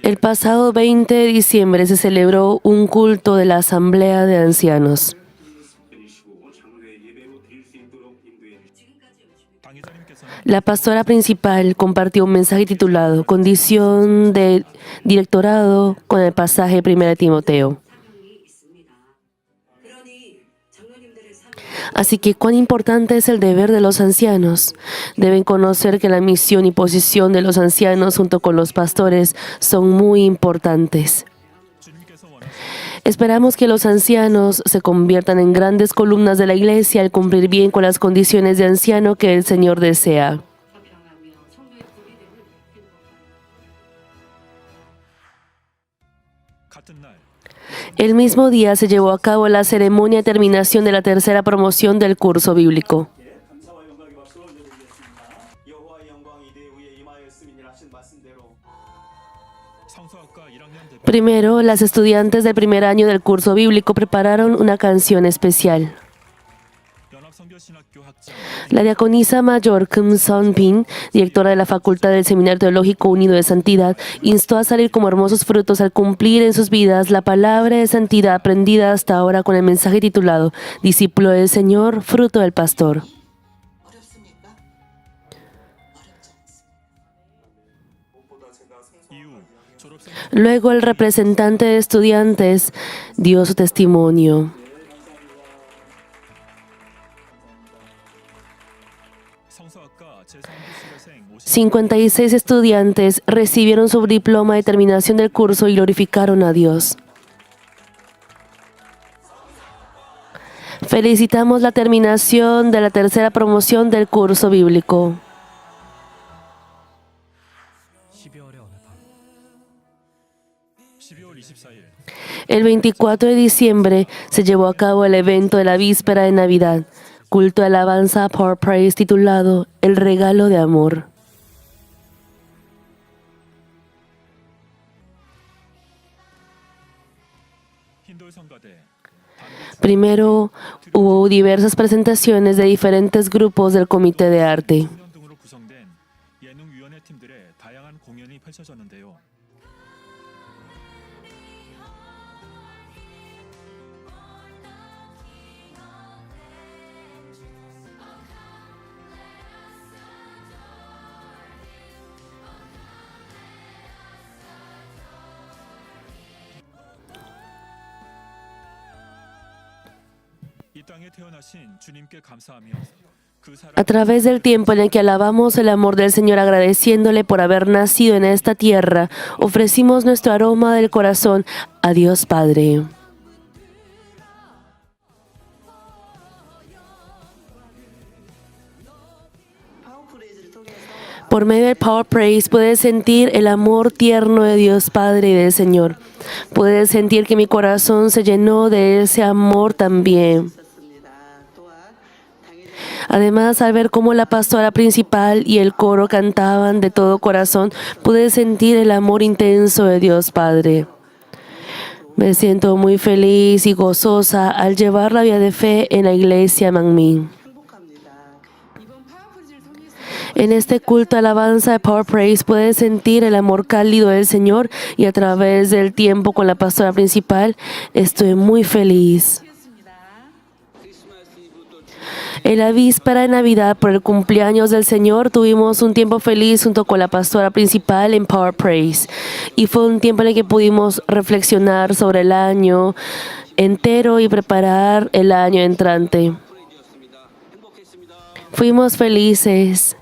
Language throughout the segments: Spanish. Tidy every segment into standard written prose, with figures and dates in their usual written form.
El pasado 20 de diciembre se celebró un culto de la Asamblea de Ancianos. La pastora principal compartió un mensaje titulado Condición de Directorado con el pasaje 1 Timoteo. Así que, ¿cuán importante es el deber de los ancianos? Deben conocer que la misión y posición de los ancianos junto con los pastores son muy importantes. Esperamos que los ancianos se conviertan en grandes columnas de la iglesia al cumplir bien con las condiciones de anciano que el Señor desea. El mismo día se llevó a cabo la ceremonia de terminación de la tercera promoción del curso bíblico. Primero, las estudiantes del primer año del curso bíblico prepararon una canción especial. La diaconisa mayor Kim Son-bin, directora de la Facultad del Seminario Teológico Unido de Santidad, instó a salir como hermosos frutos al cumplir en sus vidas la palabra de santidad aprendida hasta ahora con el mensaje titulado Discípulo del Señor, fruto del pastor. Luego el representante de estudiantes dio su testimonio. 56 estudiantes recibieron su diploma de terminación del curso y glorificaron a Dios. Felicitamos la terminación de la tercera promoción del curso bíblico. El 24 de diciembre se llevó a cabo el evento de la víspera de Navidad, culto de alabanza Power Praise titulado El regalo de amor. Primero, hubo diversas presentaciones de diferentes grupos del comité de arte. A través del tiempo en el que alabamos el amor del Señor agradeciéndole por haber nacido en esta tierra, ofrecimos nuestro aroma del corazón a Dios Padre. Por medio del Power Praise puedes sentir el amor tierno de Dios Padre y del Señor. Puedes sentir que mi corazón se llenó de ese amor también. Además, al ver cómo la pastora principal y el coro cantaban de todo corazón, pude sentir el amor intenso de Dios Padre. Me siento muy feliz y gozosa al llevar la vida de fe en la iglesia Manmin. En este culto alabanza de Power Praise puedes sentir el amor cálido del Señor y a través del tiempo con la pastora principal estoy muy feliz. En la víspera de Navidad, por el cumpleaños del Señor, tuvimos un tiempo feliz junto con la pastora principal en Power Praise. Y fue un tiempo en el que pudimos reflexionar sobre el año entero y preparar el año entrante. Fuimos felices.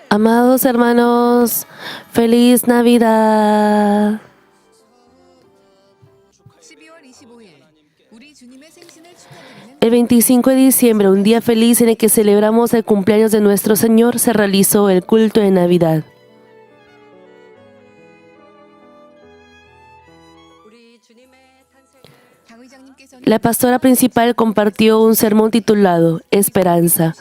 Amados hermanos, feliz Navidad. El 25 de diciembre, un día feliz en el que celebramos el cumpleaños de nuestro Señor, se realizó el culto de Navidad. La pastora principal compartió un sermón titulado Esperanza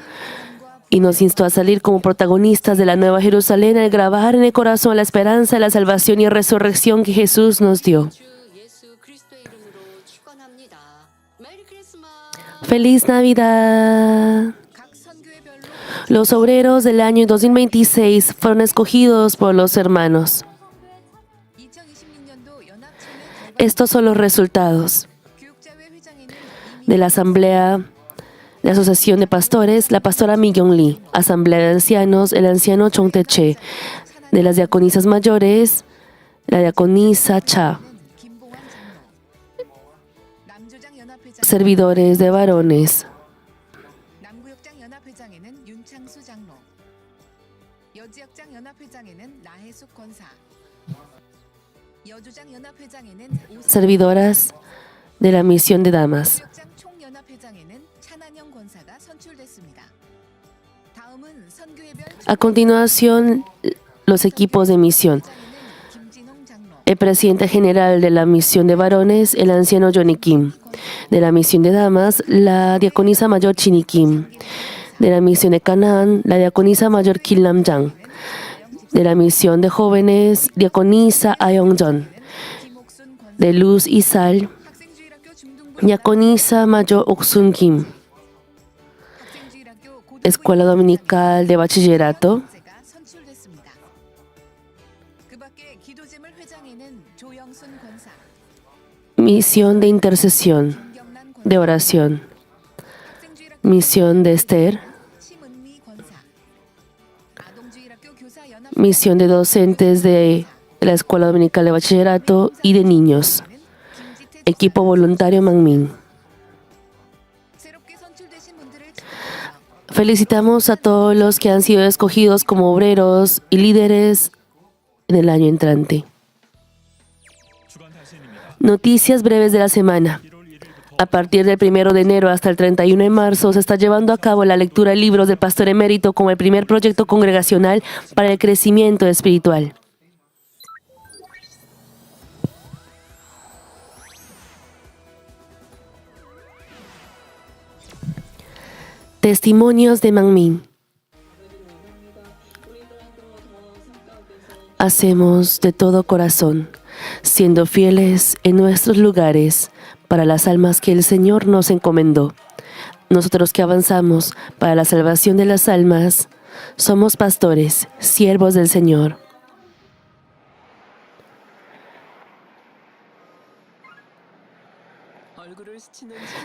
y nos instó a salir como protagonistas de la Nueva Jerusalén al grabar en el corazón la esperanza de la salvación y resurrección que Jesús nos dio. ¡Feliz Navidad! Los obreros del año 2026 fueron escogidos por los hermanos. Estos son los resultados de la Asamblea de Asociación de Pastores, la pastora Mi Kyung Lee, Asamblea de Ancianos, el anciano Chong Tae-che, de las diaconisas mayores, la diaconisa Cha, servidores de varones, servidoras de la misión de damas. A continuación, los equipos de misión. El presidente general de la misión de varones, el anciano Johnny Kim. De la misión de damas, la diaconisa mayor Chini Kim. De la misión de Canaán, la diaconisa mayor Kim Nam Jang. De la misión de jóvenes, diaconisa Ayong Jon. De luz y sal, diaconisa mayor Oksun Kim. Escuela Dominical de Bachillerato. Misión de intercesión, de oración. Misión de Esther. Misión de docentes de la Escuela Dominical de Bachillerato y de niños. Equipo voluntario Mangmin. Felicitamos a todos los que han sido escogidos como obreros y líderes en el año entrante. Noticias breves de la semana. A partir del 1 de enero hasta el 31 de marzo se está llevando a cabo la lectura de libros del pastor emérito como el primer proyecto congregacional para el crecimiento espiritual. Testimonios de Mangmin. Hacemos de todo corazón, siendo fieles en nuestros lugares para las almas que el Señor nos encomendó. Nosotros que avanzamos para la salvación de las almas, somos pastores, siervos del Señor.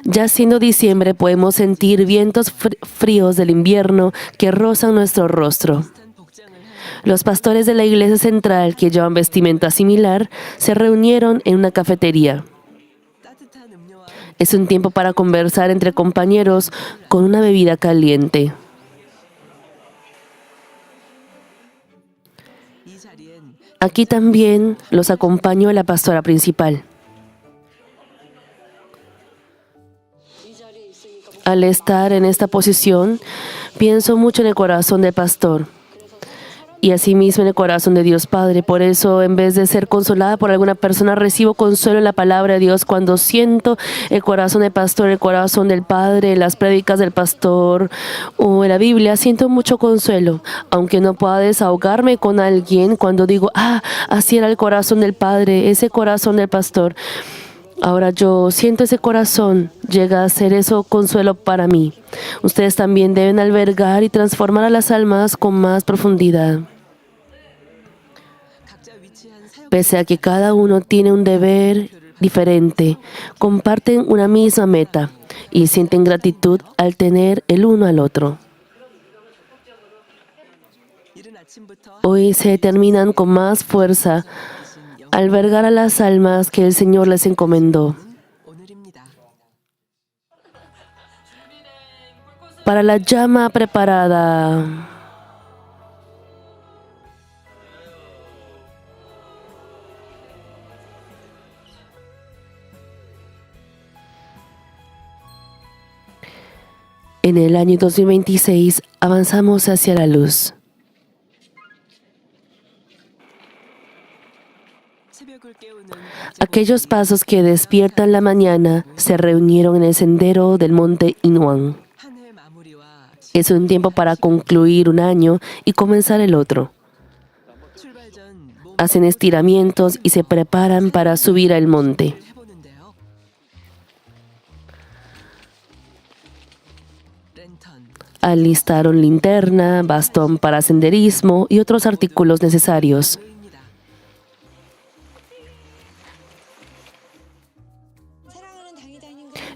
Ya siendo diciembre, podemos sentir vientos fríos del invierno que rozan nuestro rostro. Los pastores de la iglesia central, que llevan vestimenta similar, se reunieron en una cafetería. Es un tiempo para conversar entre compañeros con una bebida caliente. Aquí también los acompañó la pastora principal. Al estar en esta posición, pienso mucho en el corazón del pastor y asimismo en el corazón de Dios Padre. Por eso, en vez de ser consolada por alguna persona, recibo consuelo en la palabra de Dios cuando siento el corazón del pastor, el corazón del Padre, las prédicas del pastor o en la Biblia. Siento mucho consuelo, aunque no pueda desahogarme con alguien cuando digo, así era el corazón del Padre, ese corazón del pastor. Ahora yo siento ese corazón, llega a ser eso consuelo para mí. Ustedes también deben albergar y transformar a las almas con más profundidad. Pese a que cada uno tiene un deber diferente, comparten una misma meta y sienten gratitud al tener el uno al otro. Hoy se determinan con más fuerza albergar a las almas que el Señor les encomendó. Para la llama preparada. En el año 2026 avanzamos hacia la luz. Aquellos pasos que despiertan la mañana se reunieron en el sendero del monte Inwan. Es un tiempo para concluir un año y comenzar el otro. Hacen estiramientos y se preparan para subir al monte. Alistaron linterna, bastón para senderismo y otros artículos necesarios.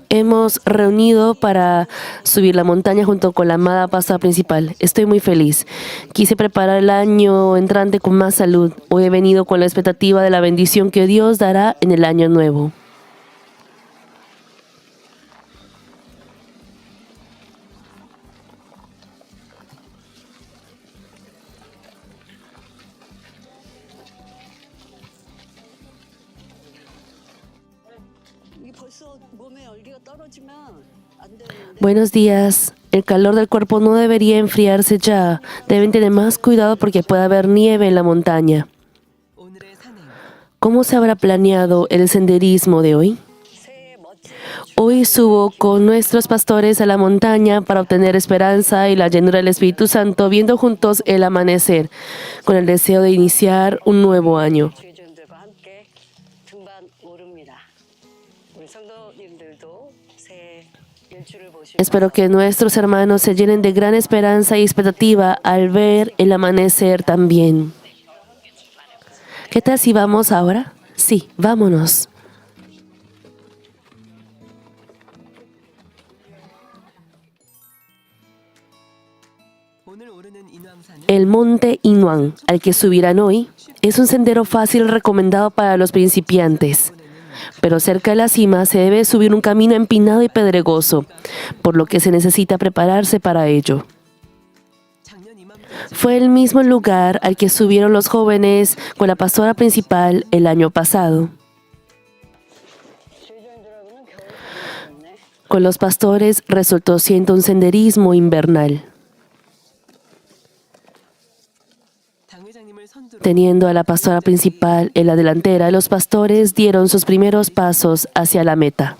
Hemos reunido para subir la montaña junto con la amada pastora principal. Estoy muy feliz. Quise preparar el año entrante con más salud. Hoy he venido con la expectativa de la bendición que Dios dará en el año nuevo. Buenos días. El calor del cuerpo no debería enfriarse ya. Deben tener más cuidado porque puede haber nieve en la montaña. ¿Cómo se habrá planeado el senderismo de hoy? Hoy subo con nuestros pastores a la montaña para obtener esperanza y la llenura del Espíritu Santo, viendo juntos el amanecer, con el deseo de iniciar un nuevo año. Espero que nuestros hermanos se llenen de gran esperanza y expectativa al ver el amanecer también. ¿Qué tal si vamos ahora? Sí, vámonos. El monte Inhuang, al que subirán hoy, es un sendero fácil recomendado para los principiantes. Pero cerca de la cima se debe subir un camino empinado y pedregoso, por lo que se necesita prepararse para ello. Fue el mismo lugar al que subieron los jóvenes con la pastora principal el año pasado. Con los pastores resultó siendo un senderismo invernal. Teniendo a la pastora principal en la delantera, los pastores dieron sus primeros pasos hacia la meta.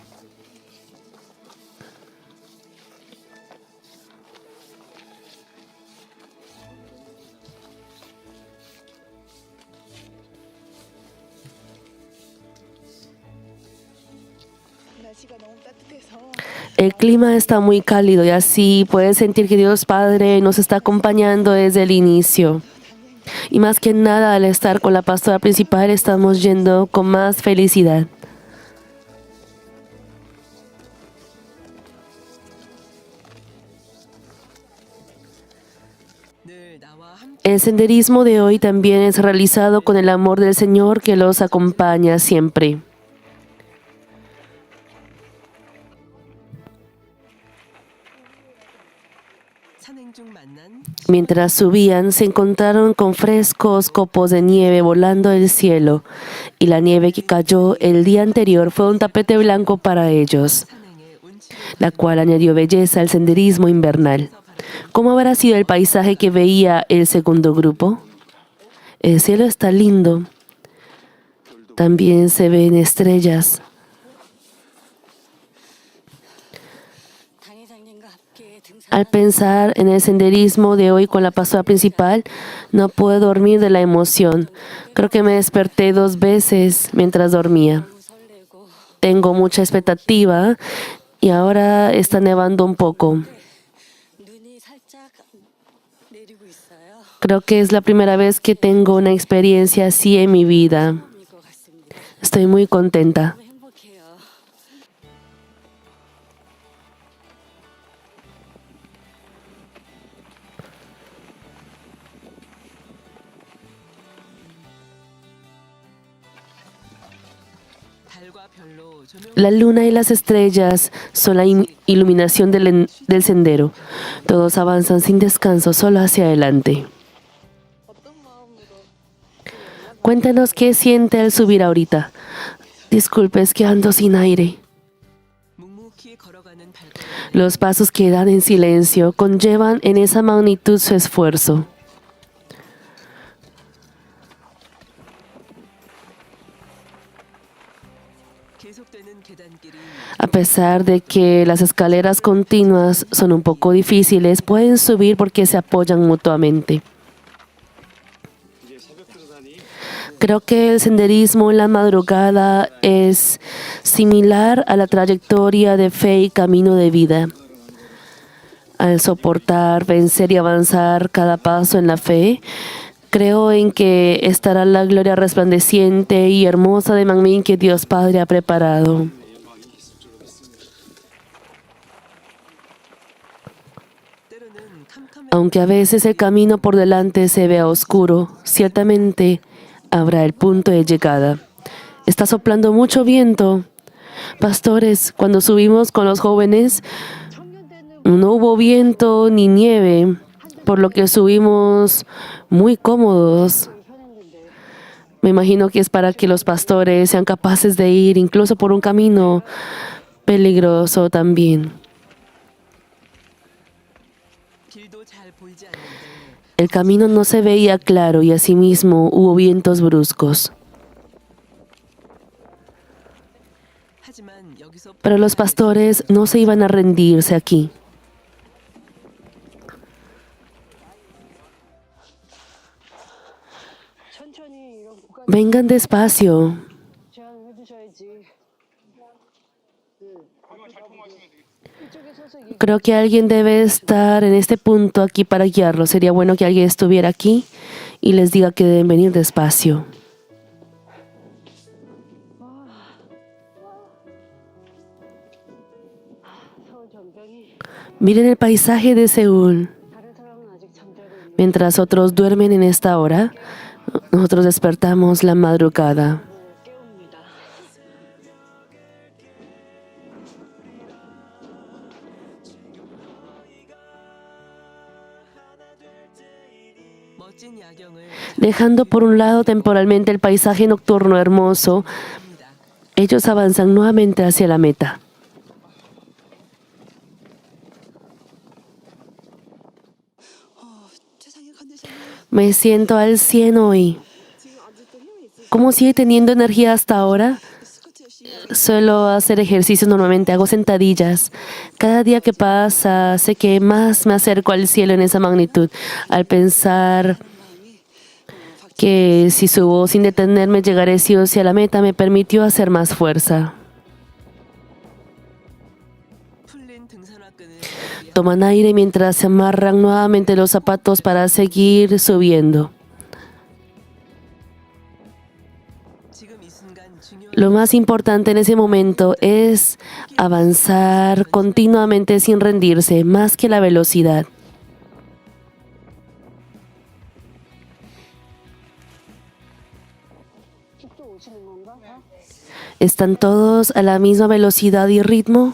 El clima está muy cálido y así puedes sentir que Dios Padre nos está acompañando desde el inicio. Y más que nada, al estar con la pastora principal, estamos yendo con más felicidad. El senderismo de hoy también es realizado con el amor del Señor que los acompaña siempre. Mientras subían, se encontraron con frescos copos de nieve volando del cielo, y la nieve que cayó el día anterior fue un tapete blanco para ellos, la cual añadió belleza al senderismo invernal. ¿Cómo habrá sido el paisaje que veía el segundo grupo? El cielo está lindo. También se ven estrellas. Al pensar en el senderismo de hoy con la pastora principal, no puedo dormir de la emoción. Creo que me desperté 2 veces mientras dormía. Tengo mucha expectativa y ahora está nevando un poco. Creo que es la primera vez que tengo una experiencia así en mi vida. Estoy muy contenta. La luna y las estrellas son la iluminación del sendero. Todos avanzan sin descanso, solo hacia adelante. Cuéntanos qué siente al subir ahorita. Disculpe, es que ando sin aire. Los pasos que dan en silencio conllevan en esa magnitud su esfuerzo. A pesar de que las escaleras continuas son un poco difíciles, pueden subir porque se apoyan mutuamente. Creo que el senderismo en la madrugada es similar a la trayectoria de fe y camino de vida. al soportar, vencer y avanzar cada paso en la fe, creo en que estará la gloria resplandeciente y hermosa de Manmin que Dios Padre ha preparado. Aunque a veces el camino por delante se vea oscuro, ciertamente habrá el punto de llegada. Está soplando mucho viento. Pastores, cuando subimos con los jóvenes, no hubo viento ni nieve, por lo que subimos muy cómodos. Me imagino que es para que los pastores sean capaces de ir incluso por un camino peligroso también. El camino no se veía claro y asimismo hubo vientos bruscos. Pero los pastores no se iban a rendirse aquí. Vengan despacio. Creo que alguien debe estar en este punto aquí para guiarlo. Sería bueno que alguien estuviera aquí y les diga que deben venir despacio. Miren el paisaje de Seúl. Mientras otros duermen en esta hora, nosotros despertamos la madrugada. Dejando por un lado temporalmente el paisaje nocturno hermoso, ellos avanzan nuevamente hacia la meta. Me siento al 100 hoy. ¿Cómo sigue teniendo energía hasta ahora? Suelo hacer ejercicios normalmente, hago sentadillas. Cada día que pasa, sé que más me acerco al cielo en esa magnitud. Al pensar que si subo sin detenerme, llegaré sí o sí a la meta, me permitió hacer más fuerza. Toman aire mientras se amarran nuevamente los zapatos para seguir subiendo. Lo más importante en ese momento es avanzar continuamente sin rendirse, más que la velocidad. ¿Están todos a la misma velocidad y ritmo?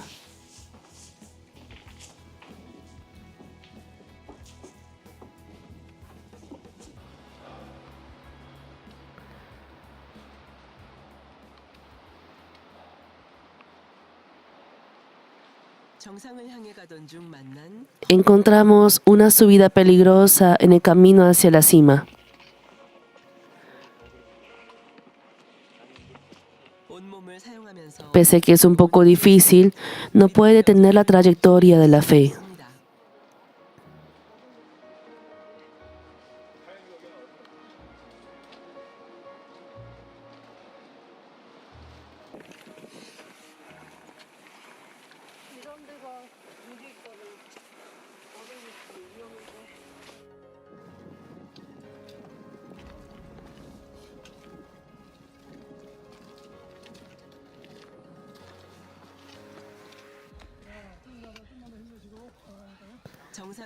Encontramos una subida peligrosa en el camino hacia la cima. Pese a que es un poco difícil, no puede detener la trayectoria de la fe.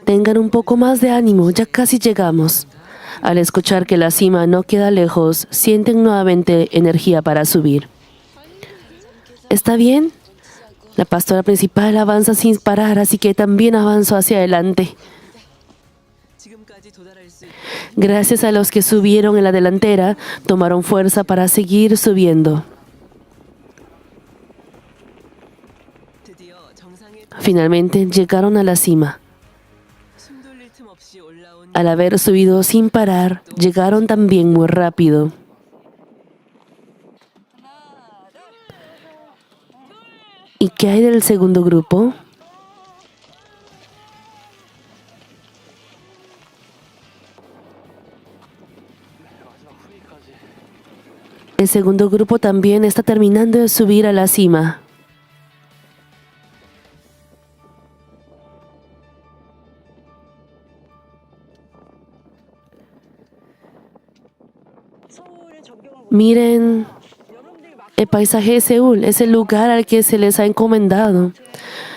Tengan un poco más de ánimo, ya casi llegamos. Al escuchar que la cima no queda lejos, sienten nuevamente energía para subir. ¿Está bien? La pastora principal avanza sin parar, así que también avanzo hacia adelante. Gracias a los que subieron en la delantera, tomaron fuerza para seguir subiendo. Finalmente llegaron a la cima. Al haber subido sin parar, llegaron también muy rápido. ¿Y qué hay del segundo grupo? El segundo grupo también está terminando de subir a la cima. Miren el paisaje de Seúl, es el lugar al que se les ha encomendado.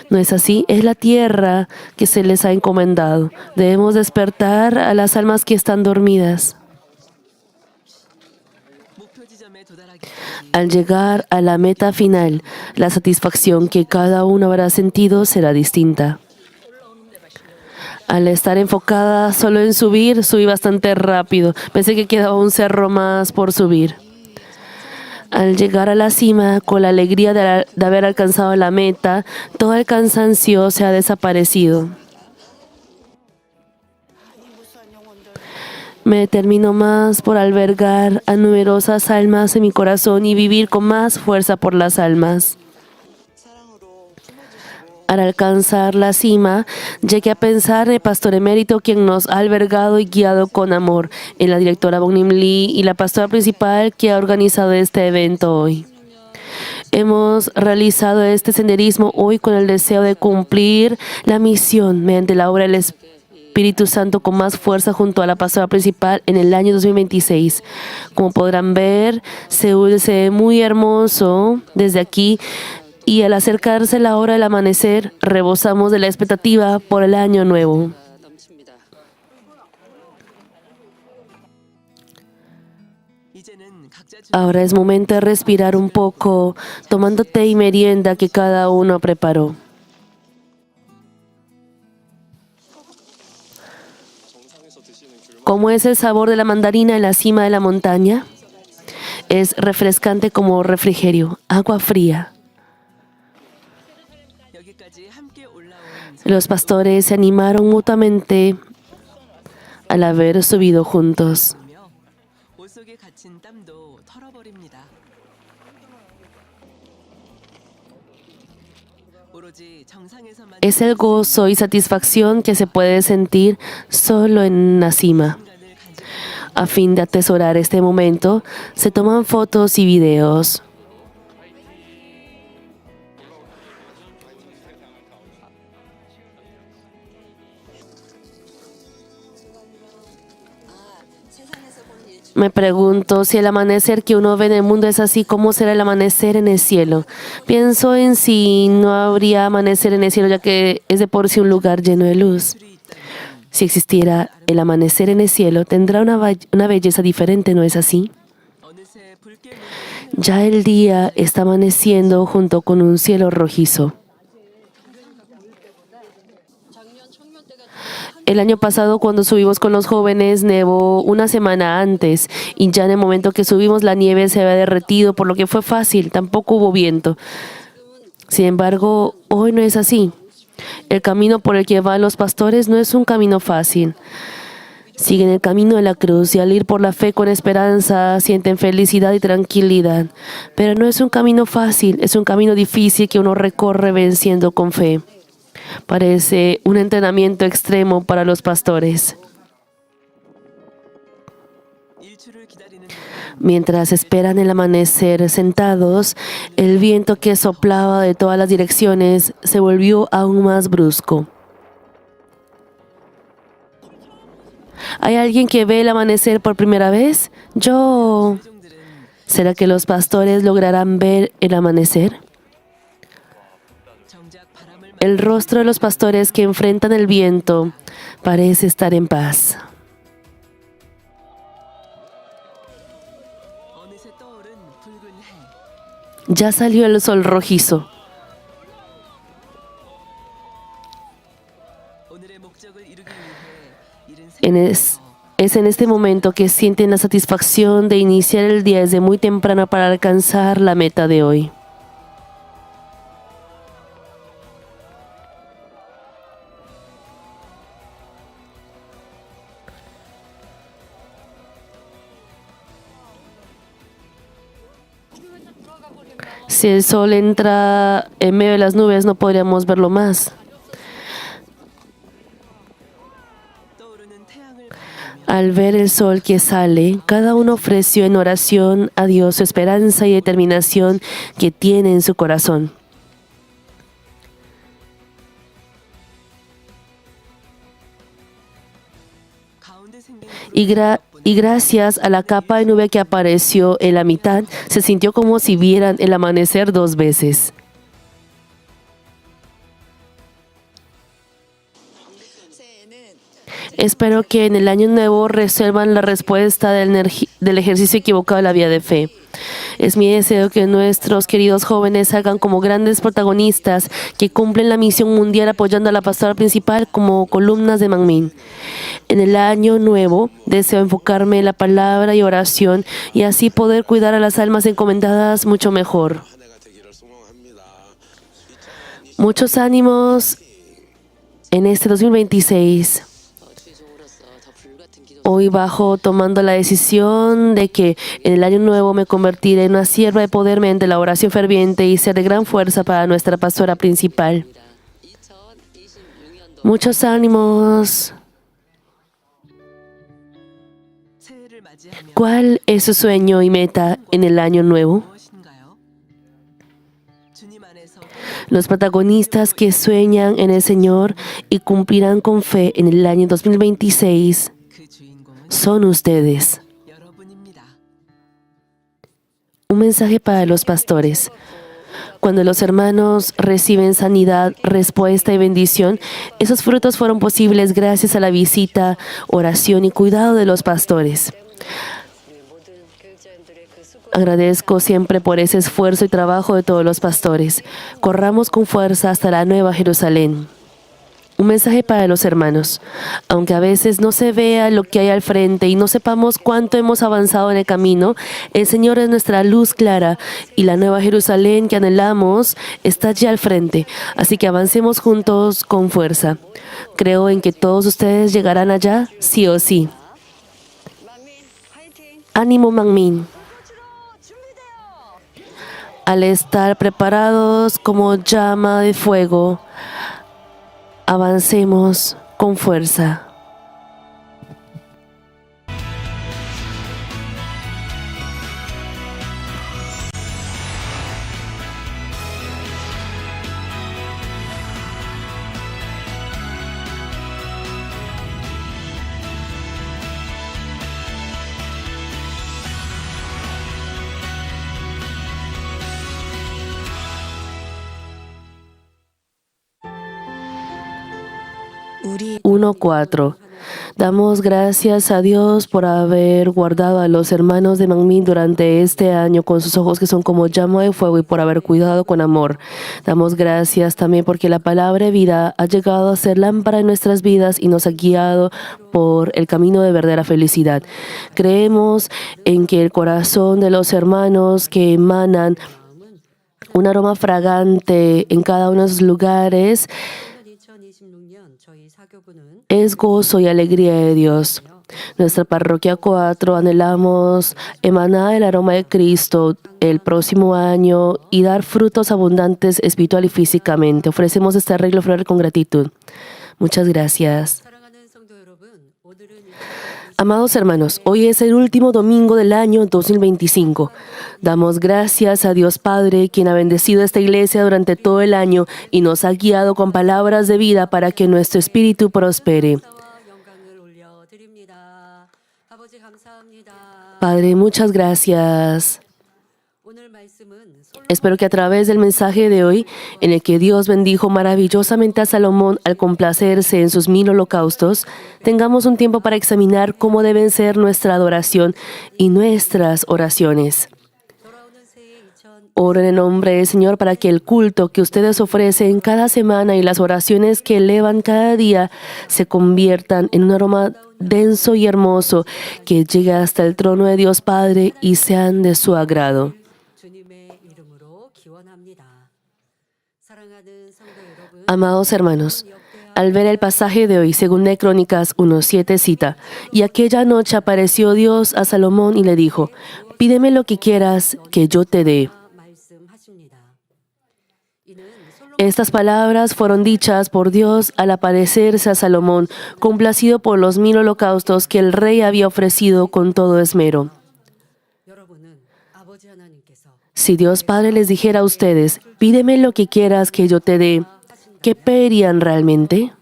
¿No es así? Es la tierra que se les ha encomendado. Debemos despertar a las almas que están dormidas. Al llegar a la meta final, la satisfacción que cada uno habrá sentido será distinta. Al estar enfocada solo en subir, subí bastante rápido. Pensé que quedaba un cerro más por subir. Al llegar a la cima, con la alegría de haber alcanzado la meta, todo el cansancio se ha desaparecido. Me determino más por albergar a numerosas almas en mi corazón y vivir con más fuerza por las almas. Al alcanzar la cima, llegué a pensar en el pastor emérito quien nos ha albergado y guiado con amor, en la directora Bong-Nim Lee y la pastora principal que ha organizado este evento hoy. Hemos realizado este senderismo hoy con el deseo de cumplir la misión mediante la obra del Espíritu Santo con más fuerza junto a la pastora principal en el año 2026. Como podrán ver, Seúl se ve muy hermoso desde aquí. Y al acercarse la hora del amanecer, rebosamos de la expectativa por el año nuevo. Ahora es momento de respirar un poco, tomando té y merienda que cada uno preparó. ¿Cómo es el sabor de la mandarina en la cima de la montaña? Es refrescante como refrigerio, agua fría. Los pastores se animaron mutuamente al haber subido juntos. Es el gozo y satisfacción que se puede sentir solo en la cima. A fin de atesorar este momento, se toman fotos y videos. Me pregunto si el amanecer que uno ve en el mundo es así, ¿cómo será el amanecer en el cielo? Pienso en si no habría amanecer en el cielo, ya que es de por sí un lugar lleno de luz. Si existiera el amanecer en el cielo, tendrá una belleza diferente, ¿no es así? Ya el día está amaneciendo junto con un cielo rojizo. El año pasado, cuando subimos con los jóvenes, nevó una semana antes y ya en el momento que subimos la nieve se había derretido, por lo que fue fácil, tampoco hubo viento. Sin embargo, hoy no es así. El camino por el que van los pastores no es un camino fácil. Siguen el camino de la cruz y al ir por la fe con esperanza sienten felicidad y tranquilidad. Pero no es un camino fácil, es un camino difícil que uno recorre venciendo con fe. Parece un entrenamiento extremo para los pastores. Mientras esperan el amanecer sentados, el viento que soplaba de todas las direcciones se volvió aún más brusco. ¿Hay alguien que ve el amanecer por primera vez? Yo. ¿Será que los pastores lograrán ver el amanecer? El rostro de los pastores que enfrentan el viento parece estar en paz. Ya salió el sol rojizo. Es en este momento que sienten la satisfacción de iniciar el día desde muy temprano para alcanzar la meta de hoy. Si el sol entra en medio de las nubes, no podríamos verlo más. Al ver el sol que sale, cada uno ofreció en oración a Dios su esperanza y determinación que tiene en su corazón. y gracias a la capa de nube que apareció en la mitad, se sintió como si vieran el amanecer 2 veces. Espero que en el año nuevo resuelvan la respuesta del ejercicio equivocado de la vía de fe. Es mi deseo que nuestros queridos jóvenes salgan como grandes protagonistas que cumplen la misión mundial apoyando a la pastora principal como columnas de Manmin. En el año nuevo deseo enfocarme en la palabra y oración y así poder cuidar a las almas encomendadas mucho mejor. Muchos ánimos en este 2026. Hoy bajo tomando la decisión de que en el año nuevo me convertiré en una sierva de poder mediante la oración ferviente y ser de gran fuerza para nuestra pastora principal. Muchos ánimos. ¿Cuál es su sueño y meta en el año nuevo? Los protagonistas que sueñan en el Señor y cumplirán con fe en el año 2026 son ustedes. Un mensaje para los pastores. Cuando los hermanos reciben sanidad, respuesta y bendición, esos frutos fueron posibles gracias a la visita, oración y cuidado de los pastores. Agradezco siempre por ese esfuerzo y trabajo de todos los pastores. Corramos con fuerza hasta la Nueva Jerusalén. Un mensaje para los hermanos. Aunque a veces no se vea lo que hay al frente y no sepamos cuánto hemos avanzado en el camino, el Señor es nuestra luz clara y la Nueva Jerusalén que anhelamos está allí al frente. Así que avancemos juntos con fuerza. Creo en que todos ustedes llegarán allá, sí o sí. Ánimo, Manmin. Al estar preparados como llama de fuego, avancemos con fuerza. Uno 4. Damos gracias a Dios por haber guardado a los hermanos de Manmin durante este año con sus ojos que son como llama de fuego y por haber cuidado con amor. Damos gracias también porque la palabra de vida ha llegado a ser lámpara en nuestras vidas y nos ha guiado por el camino de verdadera felicidad. Creemos en que el corazón de los hermanos que emanan un aroma fragante en cada uno de sus lugares es gozo y alegría de Dios. Nuestra parroquia 4 anhelamos emanar el aroma de Cristo el próximo año y dar frutos abundantes espiritual y físicamente. Ofrecemos este arreglo floral con gratitud. Muchas gracias. Amados hermanos, hoy es el último domingo del año 2025. Damos gracias a Dios Padre, quien ha bendecido esta iglesia durante todo el año y nos ha guiado con palabras de vida para que nuestro espíritu prospere. Padre, muchas gracias. Espero que a través del mensaje de hoy, en el que Dios bendijo maravillosamente a Salomón al complacerse en sus 1000 holocaustos, tengamos un tiempo para examinar cómo deben ser nuestra adoración y nuestras oraciones. Oro en el nombre del Señor para que el culto que ustedes ofrecen cada semana y las oraciones que elevan cada día se conviertan en un aroma denso y hermoso que llegue hasta el trono de Dios Padre y sean de su agrado. Amados hermanos, al ver el pasaje de hoy, según de Crónicas 1:7 cita, y aquella noche apareció Dios a Salomón y le dijo, pídeme lo que quieras que yo te dé. Estas palabras fueron dichas por Dios al aparecerse a Salomón, complacido por los 1000 holocaustos que el rey había ofrecido con todo esmero. Si Dios Padre les dijera a ustedes, pídeme lo que quieras que yo te dé, ¿qué pedirían realmente?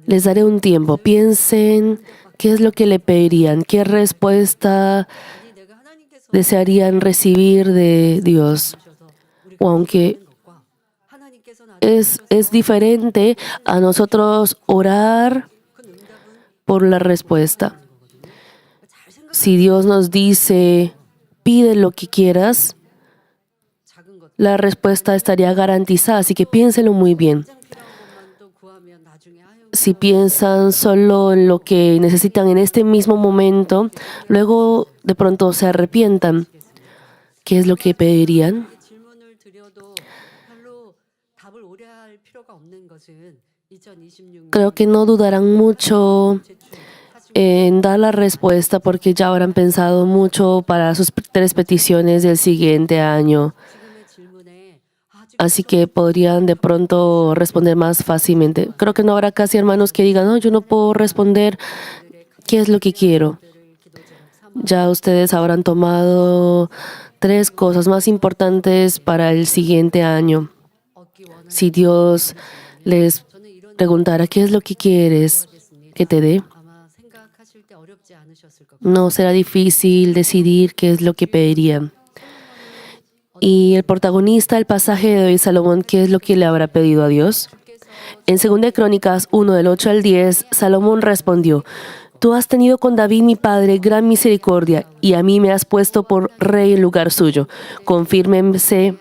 Les daré un tiempo. Piensen qué es lo que le pedirían, qué respuesta desearían recibir de Dios. O aunque es diferente a nosotros orar por la respuesta. Si Dios nos dice, pide lo que quieras, la respuesta estaría garantizada, así que piénsenlo muy bien. Si piensan solo en lo que necesitan en este mismo momento, luego de pronto se arrepientan. ¿Qué es lo que pedirían? Creo que no dudarán mucho en dar la respuesta porque ya habrán pensado mucho para sus 3 peticiones del siguiente año. Así que podrían de pronto responder más fácilmente. Creo que no habrá casi hermanos que digan, no, yo no puedo responder qué es lo que quiero. Ya ustedes habrán tomado 3 cosas más importantes para el siguiente año. Si Dios les preguntara, ¿qué es lo que quieres que te dé? No será difícil decidir qué es lo que pedirían. Y el protagonista del pasaje de hoy, Salomón, ¿qué es lo que le habrá pedido a Dios? En 2 Crónicas 1, del 8 al 10, Salomón respondió, Tú has tenido con David mi padre gran misericordia, y a mí me has puesto por rey en lugar suyo. Confírmense,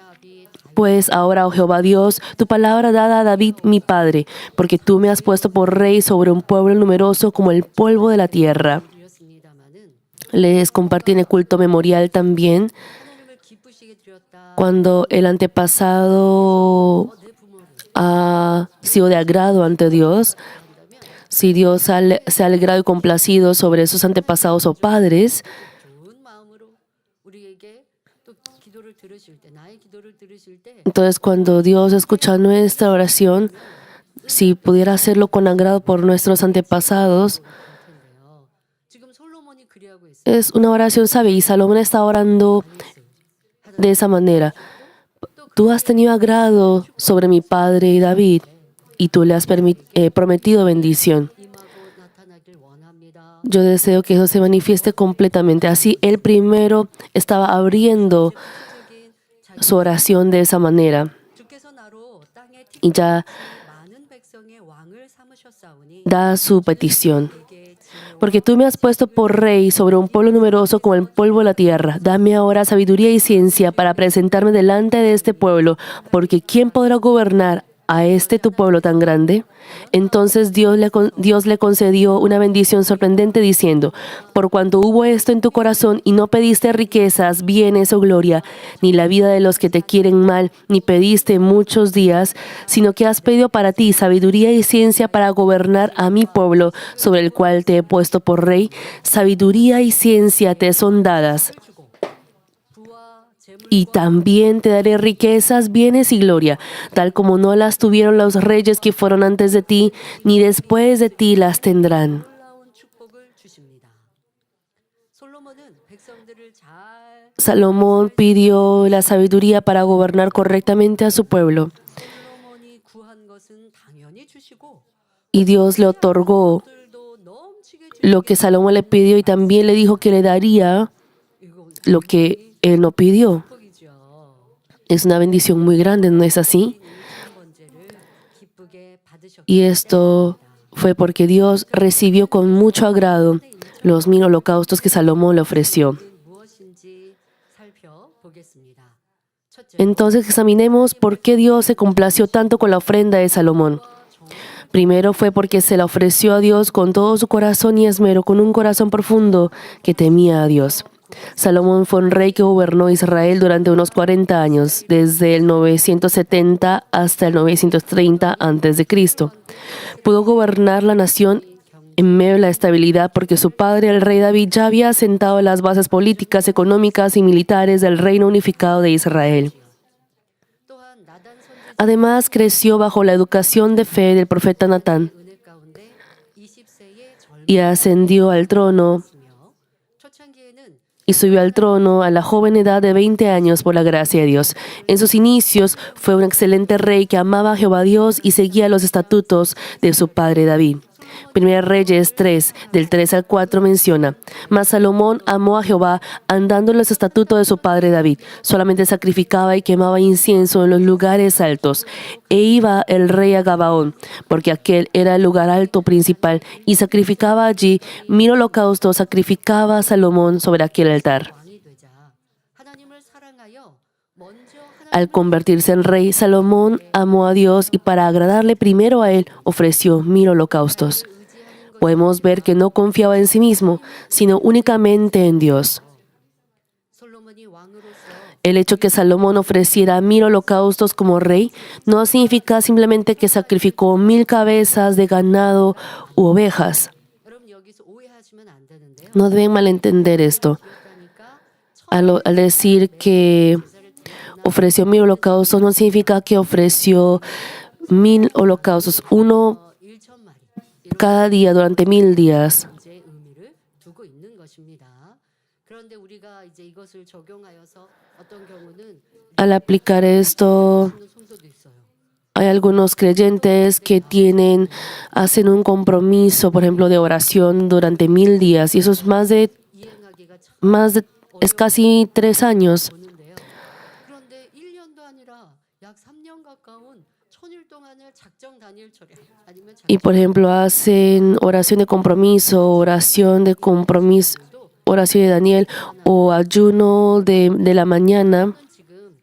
pues ahora, oh Jehová Dios, tu palabra dada a David mi padre, porque tú me has puesto por rey sobre un pueblo numeroso como el polvo de la tierra. Les compartí en el culto memorial también, cuando el antepasado ha sido de agrado ante Dios, si Dios se ha alegrado y complacido sobre esos antepasados o padres, entonces cuando Dios escucha nuestra oración, si pudiera hacerlo con agrado por nuestros antepasados, es una oración sabia y Salomón está orando de esa manera. Tú has tenido agrado sobre mi padre David y tú le has prometido bendición. Yo deseo que eso se manifieste completamente. Así, él primero estaba abriendo su oración de esa manera. Y ya da su petición. Porque tú me has puesto por rey sobre un pueblo numeroso como el polvo de la tierra. Dame ahora sabiduría y ciencia para presentarme delante de este pueblo, porque ¿quién podrá gobernar a este tu pueblo tan grande? Entonces Dios le concedió una bendición sorprendente diciendo, por cuanto hubo esto en tu corazón y no pediste riquezas, bienes o gloria, ni la vida de los que te quieren mal, ni pediste muchos días, sino que has pedido para ti sabiduría y ciencia para gobernar a mi pueblo, sobre el cual te he puesto por rey, sabiduría y ciencia te son dadas. Y también te daré riquezas, bienes y gloria, tal como no las tuvieron los reyes que fueron antes de ti, ni después de ti las tendrán. Salomón pidió la sabiduría para gobernar correctamente a su pueblo. Y Dios le otorgó lo que Salomón le pidió y también le dijo que le daría lo que él no pidió. Es una bendición muy grande, ¿no es así? Y esto fue porque Dios recibió con mucho agrado los 1000 holocaustos que Salomón le ofreció. Entonces examinemos por qué Dios se complació tanto con la ofrenda de Salomón. Primero fue porque se la ofreció a Dios con todo su corazón y esmero, con un corazón profundo que temía a Dios. Salomón fue un rey que gobernó Israel durante unos 40 años, desde el 970 hasta el 930 a.C. Pudo gobernar la nación en medio de la estabilidad porque su padre, el rey David, ya había asentado las bases políticas, económicas y militares del reino unificado de Israel. Además, creció bajo la educación de fe del profeta Natán y ascendió al trono y subió al trono a la joven edad de 20 años por la gracia de Dios. En sus inicios fue un excelente rey que amaba a Jehová Dios y seguía los estatutos de su padre David. Primera Reyes 3, del 3 al 4 menciona: Mas Salomón amó a Jehová andando en los estatutos de su padre David. Solamente sacrificaba y quemaba incienso en los lugares altos. E iba el rey a Gabaón, porque aquel era el lugar alto principal, y sacrificaba allí 1000 holocaustos, sacrificaba a Salomón sobre aquel altar. Al convertirse en rey, Salomón amó a Dios y para agradarle primero a él ofreció 1000 holocaustos. Podemos ver que no confiaba en sí mismo, sino únicamente en Dios. El hecho que Salomón ofreciera 1000 holocaustos como rey no significa simplemente que sacrificó 1000 cabezas de ganado u ovejas. No deben malentender esto. Al decir que ofreció 1000 holocaustos no significa que ofreció 1000 holocaustos, uno cada día durante 1000 días. Al aplicar esto, hay algunos creyentes que hacen un compromiso, por ejemplo, de oración durante 1000 días, y eso es es casi 3 años. Y por ejemplo hacen oración de compromiso, oración de Daniel o ayuno de la mañana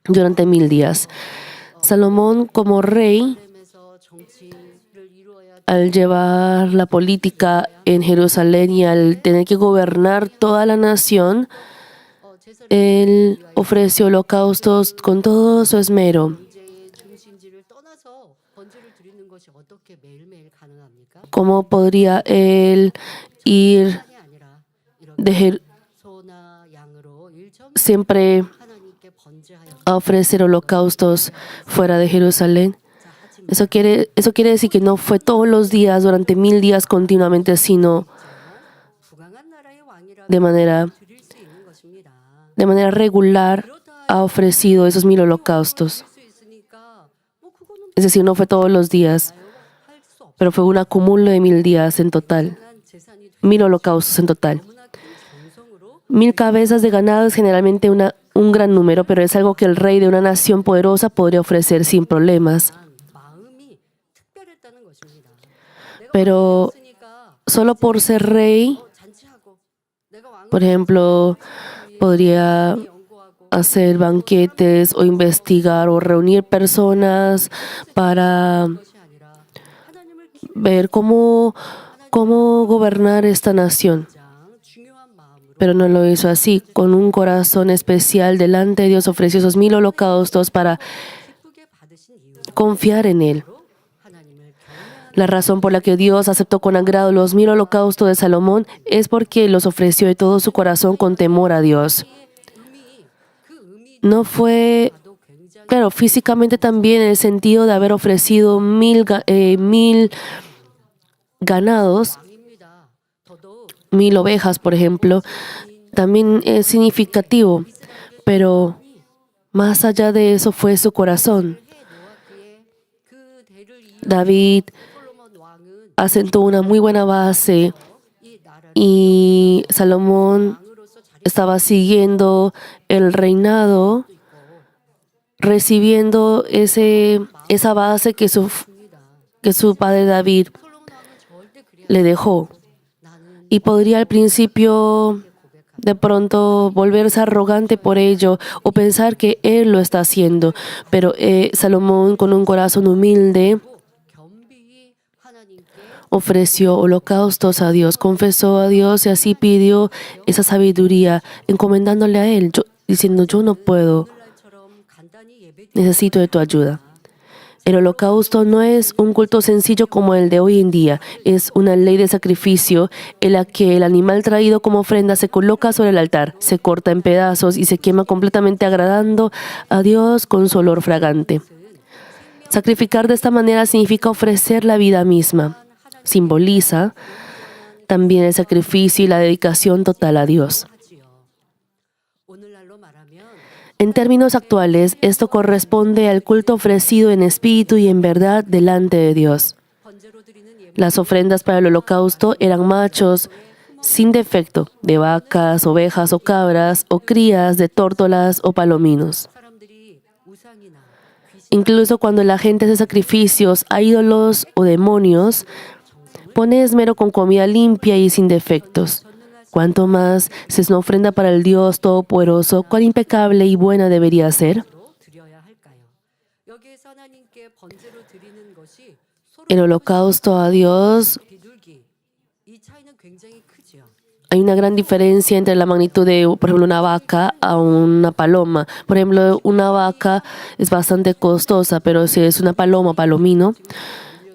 durante 1000 días. Salomón como rey, al llevar la política en Jerusalén y al tener que gobernar toda la nación, él ofreció holocaustos con todo su esmero. ¿Cómo podría él ir siempre a ofrecer holocaustos fuera de Jerusalén? Eso quiere decir que no fue todos los días, durante 1000 días continuamente, sino de manera regular ha ofrecido esos 1000 holocaustos. Es decir, no fue todos los días, pero fue un acumulo de 1000 días en total. 1000 holocaustos en total. 1000 cabezas de ganado es generalmente un gran número, pero es algo que el rey de una nación poderosa podría ofrecer sin problemas. Pero solo por ser rey, por ejemplo, podría hacer banquetes o investigar o reunir personas para ver cómo gobernar esta nación. Pero no lo hizo así. Con un corazón especial delante de Dios ofreció esos 1000 holocaustos para confiar en Él. La razón por la que Dios aceptó con agrado los 1000 holocaustos de Salomón es porque los ofreció de todo su corazón con temor a Dios. No fue, claro, físicamente también en el sentido de haber ofrecido 1000 ganados, 1000 ovejas, por ejemplo, también es significativo, pero más allá de eso fue su corazón. David asentó una muy buena base y Salomón estaba siguiendo el reinado, recibiendo esa base que su padre David le dejó. Y podría al principio de pronto volverse arrogante por ello o pensar que él lo está haciendo. Pero Salomón, con un corazón humilde, ofreció holocaustos a Dios, confesó a Dios y así pidió esa sabiduría, encomendándole a Él, diciendo: yo no puedo, necesito de tu ayuda. El holocausto no es un culto sencillo como el de hoy en día, es una ley de sacrificio en la que el animal traído como ofrenda se coloca sobre el altar, se corta en pedazos y se quema completamente agradando a Dios con su olor fragante. Sacrificar de esta manera significa ofrecer la vida misma. Simboliza también el sacrificio y la dedicación total a Dios. En términos actuales, esto corresponde al culto ofrecido en espíritu y en verdad delante de Dios. Las ofrendas para el holocausto eran machos sin defecto, de vacas, ovejas o cabras, o crías de tórtolas o palominos. Incluso cuando la gente hace sacrificios a ídolos o demonios, pone esmero con comida limpia y sin defectos. Cuanto más si es una ofrenda para el Dios Todopoderoso, cuán impecable y buena debería ser. El holocausto a Dios, hay una gran diferencia entre la magnitud de, por ejemplo, una vaca a una paloma. Por ejemplo, una vaca es bastante costosa, pero si es una paloma, palomino,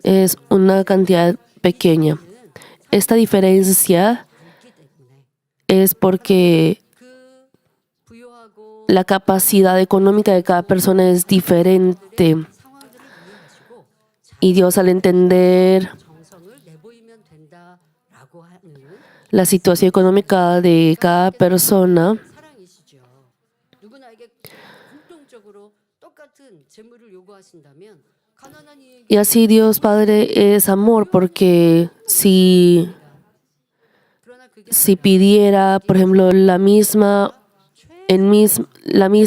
es una cantidad pequeña. Esta diferencia es porque la capacidad económica de cada persona es diferente. Y Dios, al entender la situación económica de cada persona, y así Dios Padre es amor, porque si pidiera, por ejemplo, la misma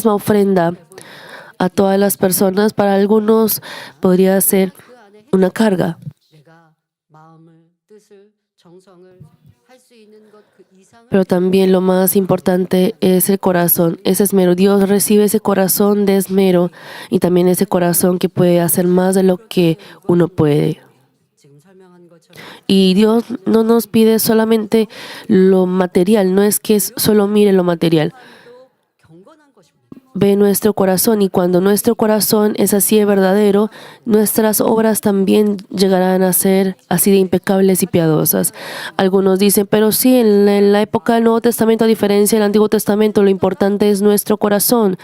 ofrenda a todas las personas, para algunos podría ser una carga. Pero también lo más importante es el corazón, ese esmero. Dios recibe ese corazón de esmero y también ese corazón que puede hacer más de lo que uno puede. Y Dios no nos pide solamente lo material, no es que solo mire lo material. Ve nuestro corazón, y cuando nuestro corazón es así de verdadero, nuestras obras también llegarán a ser así de impecables y piadosas. Algunos dicen, pero sí, en la época del Nuevo Testamento, a diferencia del Antiguo Testamento, lo importante es nuestro corazón,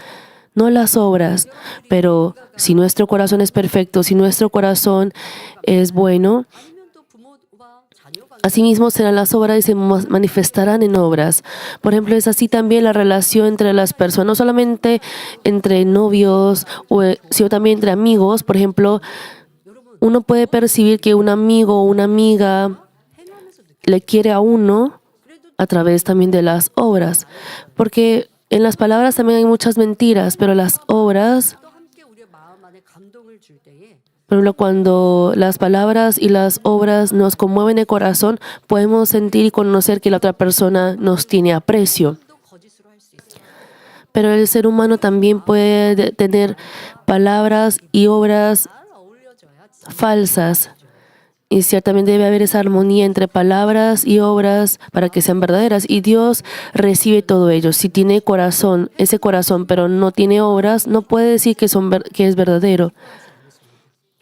no las obras. Pero si nuestro corazón es perfecto, si nuestro corazón es bueno, asimismo serán las obras y se manifestarán en obras. Por ejemplo, es así también la relación entre las personas, no solamente entre novios, sino también entre amigos. Por ejemplo, uno puede percibir que un amigo o una amiga le quiere a uno a través también de las obras. Porque en las palabras también hay muchas mentiras, pero las obras, por ejemplo, cuando las palabras y las obras nos conmueven el corazón, podemos sentir y conocer que la otra persona nos tiene aprecio. Pero el ser humano también puede tener palabras y obras falsas. Y ciertamente debe haber esa armonía entre palabras y obras para que sean verdaderas. Y Dios recibe todo ello. Si tiene corazón, ese corazón, pero no tiene obras, no puede decir que es verdadero.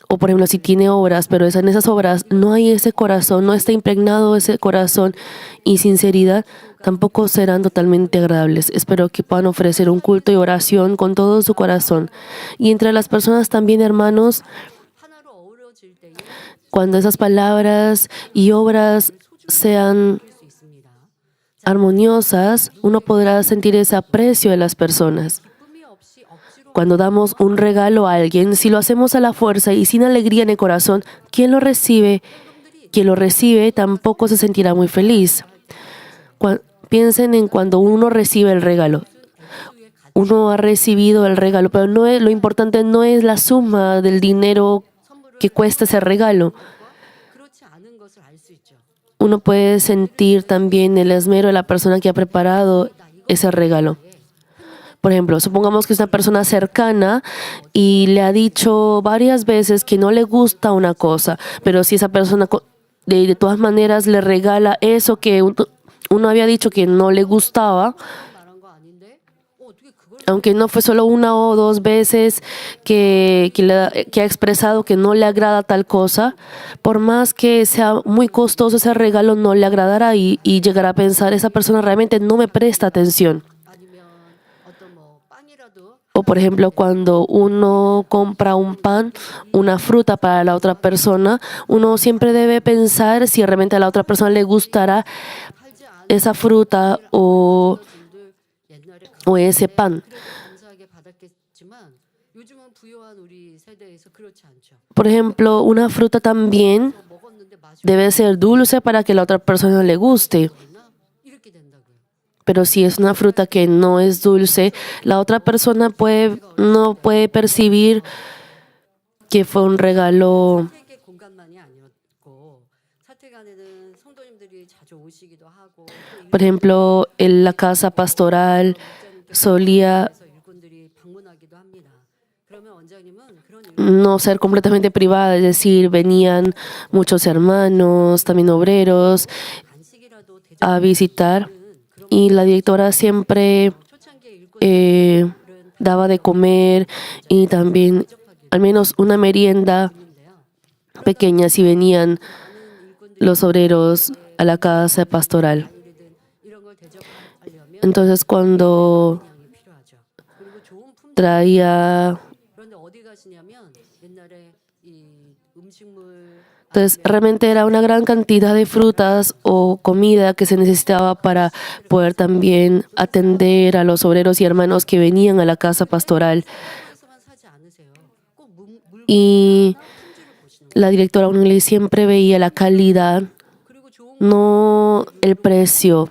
O por ejemplo, si tiene obras, pero en esas obras no hay ese corazón, no está impregnado ese corazón y sinceridad, tampoco serán totalmente agradables. Espero que puedan ofrecer un culto y oración con todo su corazón. Y entre las personas también, hermanos, cuando esas palabras y obras sean armoniosas, uno podrá sentir ese aprecio de las personas. Cuando damos un regalo a alguien, si lo hacemos a la fuerza y sin alegría en el corazón, quien lo recibe tampoco se sentirá muy feliz. Piensen en cuando uno recibe el regalo. Uno ha recibido el regalo, pero lo importante no es la suma del dinero que cuesta ese regalo. Uno puede sentir también el esmero de la persona que ha preparado ese regalo. Por ejemplo, supongamos que es una persona cercana y le ha dicho varias veces que no le gusta una cosa, pero si esa persona de todas maneras le regala eso que uno había dicho que no le gustaba, aunque no fue solo una o dos veces que ha expresado que no le agrada tal cosa, por más que sea muy costoso ese regalo, no le agradará y llegará a pensar, esa persona realmente no me presta atención. O por ejemplo, cuando uno compra un pan, una fruta para la otra persona, uno siempre debe pensar si realmente a la otra persona le gustará esa fruta o ese pan. Por ejemplo, una fruta también debe ser dulce para que la otra persona le guste. Pero si es una fruta que no es dulce, la otra persona no puede percibir que fue un regalo. Por ejemplo, en la casa pastoral solía no ser completamente privada, es decir, venían muchos hermanos, también obreros, a visitar y la directora siempre daba de comer y también al menos una merienda pequeña si venían los obreros a la casa pastoral. Entonces, cuando traía... Entonces, realmente era una gran cantidad de frutas o comida que se necesitaba para poder también atender a los obreros y hermanos que venían a la casa pastoral. Y la directora Unili siempre veía la calidad, no el precio,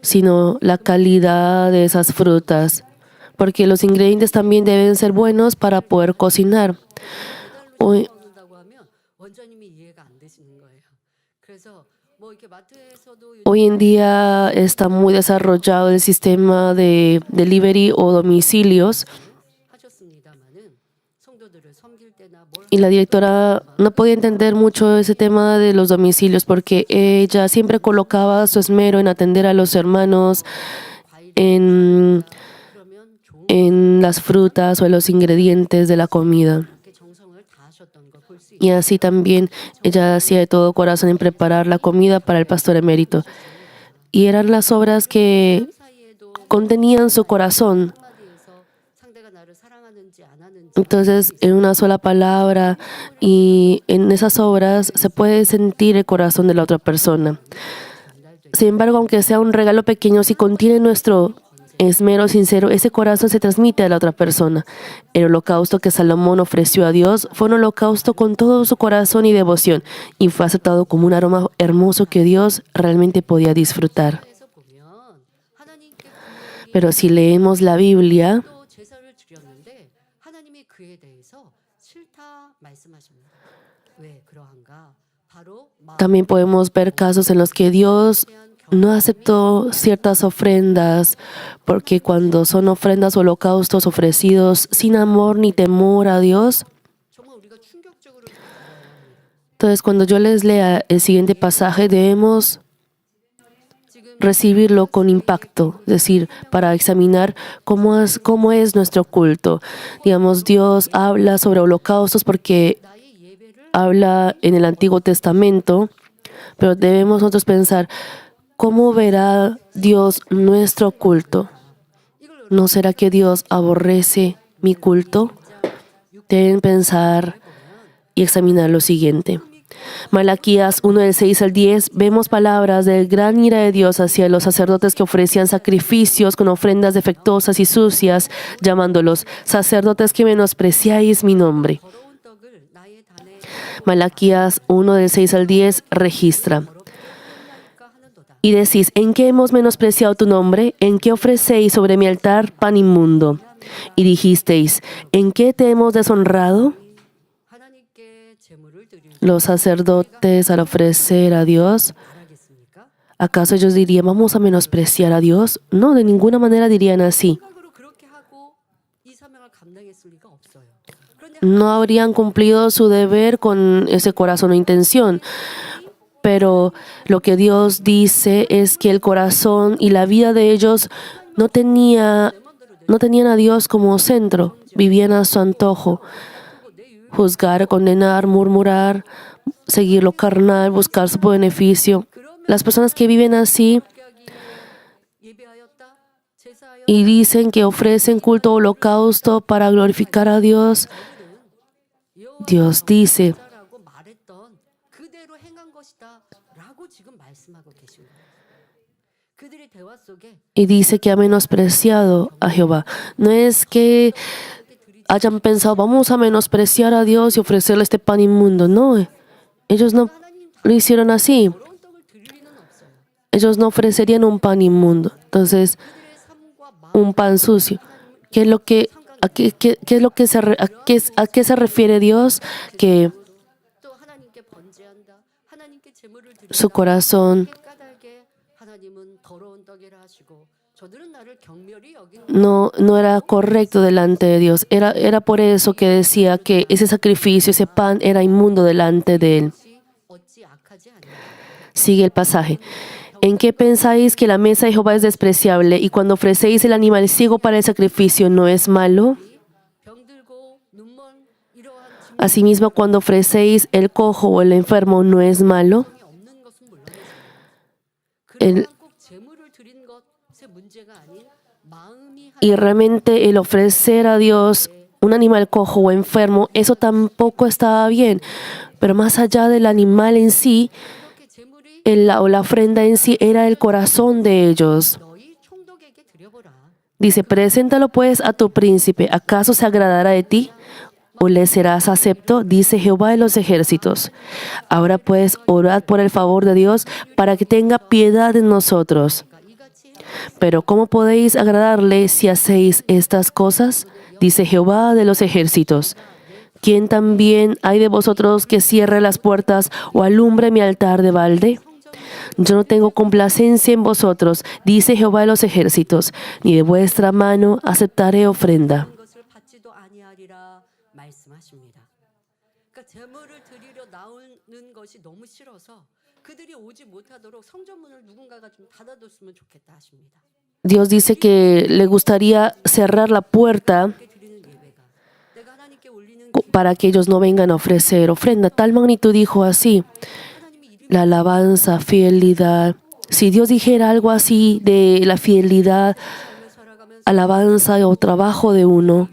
sino la calidad de esas frutas, porque los ingredientes también deben ser buenos para poder cocinar. Hoy en día está muy desarrollado el sistema de delivery o domicilios y la directora no podía entender mucho ese tema de los domicilios porque ella siempre colocaba su esmero en atender a los hermanos, en las frutas o en los ingredientes de la comida. Y así también ella hacía de todo corazón en preparar la comida para el pastor emérito. Y eran las obras que contenían su corazón. Entonces, en una sola palabra y en esas obras se puede sentir el corazón de la otra persona. Sin embargo, aunque sea un regalo pequeño, si contiene nuestro esmero sincero, ese corazón se transmite a la otra persona. El holocausto que Salomón ofreció a Dios fue un holocausto con todo su corazón y devoción, y fue aceptado como un aroma hermoso que Dios realmente podía disfrutar. Pero si leemos la Biblia, también podemos ver casos en los que Dios no aceptó ciertas ofrendas, porque cuando son ofrendas o holocaustos ofrecidos sin amor ni temor a Dios, entonces cuando yo les lea el siguiente pasaje debemos recibirlo con impacto, es decir, para examinar cómo es nuestro culto. Digamos, Dios habla sobre holocaustos porque habla en el Antiguo Testamento, pero debemos nosotros pensar, ¿cómo verá Dios nuestro culto? ¿No será que Dios aborrece mi culto? Deben pensar y examinar lo siguiente. Malaquías 1 del 6 al 10, vemos palabras de gran ira de Dios hacia los sacerdotes que ofrecían sacrificios con ofrendas defectuosas y sucias, llamándolos sacerdotes que menospreciáis mi nombre. Malaquías 1 del 6 al 10 registra. Y decís, ¿en qué hemos menospreciado tu nombre? ¿En qué ofrecéis sobre mi altar pan inmundo? Y dijisteis, ¿en qué te hemos deshonrado? Los sacerdotes al ofrecer a Dios, ¿acaso ellos dirían, vamos a menospreciar a Dios? No, de ninguna manera dirían así. No habrían cumplido su deber con ese corazón o intención. Pero lo que Dios dice es que el corazón y la vida de ellos no tenían a Dios como centro, vivían a su antojo. Juzgar, condenar, murmurar, seguir lo carnal, buscar su beneficio. Las personas que viven así y dicen que ofrecen culto o holocausto para glorificar a Dios, Dios dice, y dice que ha menospreciado a Jehová. No es que hayan pensado, vamos a menospreciar a Dios y ofrecerle este pan inmundo. No, ellos no lo hicieron así. Ellos no ofrecerían un pan inmundo. Entonces, un pan sucio. ¿Qué es lo que, qué es lo que a qué se refiere Dios? Que su corazón no era correcto delante de Dios. Era por eso que decía que ese sacrificio, ese pan era inmundo delante de Él. Sigue el pasaje. ¿En qué pensáis que la mesa de Jehová es despreciable y cuando ofrecéis el animal ciego para el sacrificio no es malo? Asimismo, cuando ofrecéis el cojo o el enfermo no es malo. Y realmente el ofrecer a Dios un animal cojo o enfermo, eso tampoco estaba bien. Pero más allá del animal en sí, o la ofrenda en sí era el corazón de ellos. Dice, preséntalo pues a tu príncipe, ¿acaso se agradará de ti? ¿O le serás acepto? Dice Jehová de los ejércitos. Ahora pues, orad por el favor de Dios para que tenga piedad de nosotros. Pero ¿cómo podéis agradarle si hacéis estas cosas? Dice Jehová de los ejércitos. ¿Quién también hay de vosotros que cierre las puertas o alumbre mi altar de balde? Yo no tengo complacencia en vosotros, dice Jehová de los ejércitos, ni de vuestra mano aceptaré ofrenda. Dios dice que le gustaría cerrar la puerta para que ellos no vengan a ofrecer ofrenda. Tal magnitud dijo así, la alabanza, fidelidad. Si Dios dijera algo así de la fidelidad, alabanza o trabajo de uno,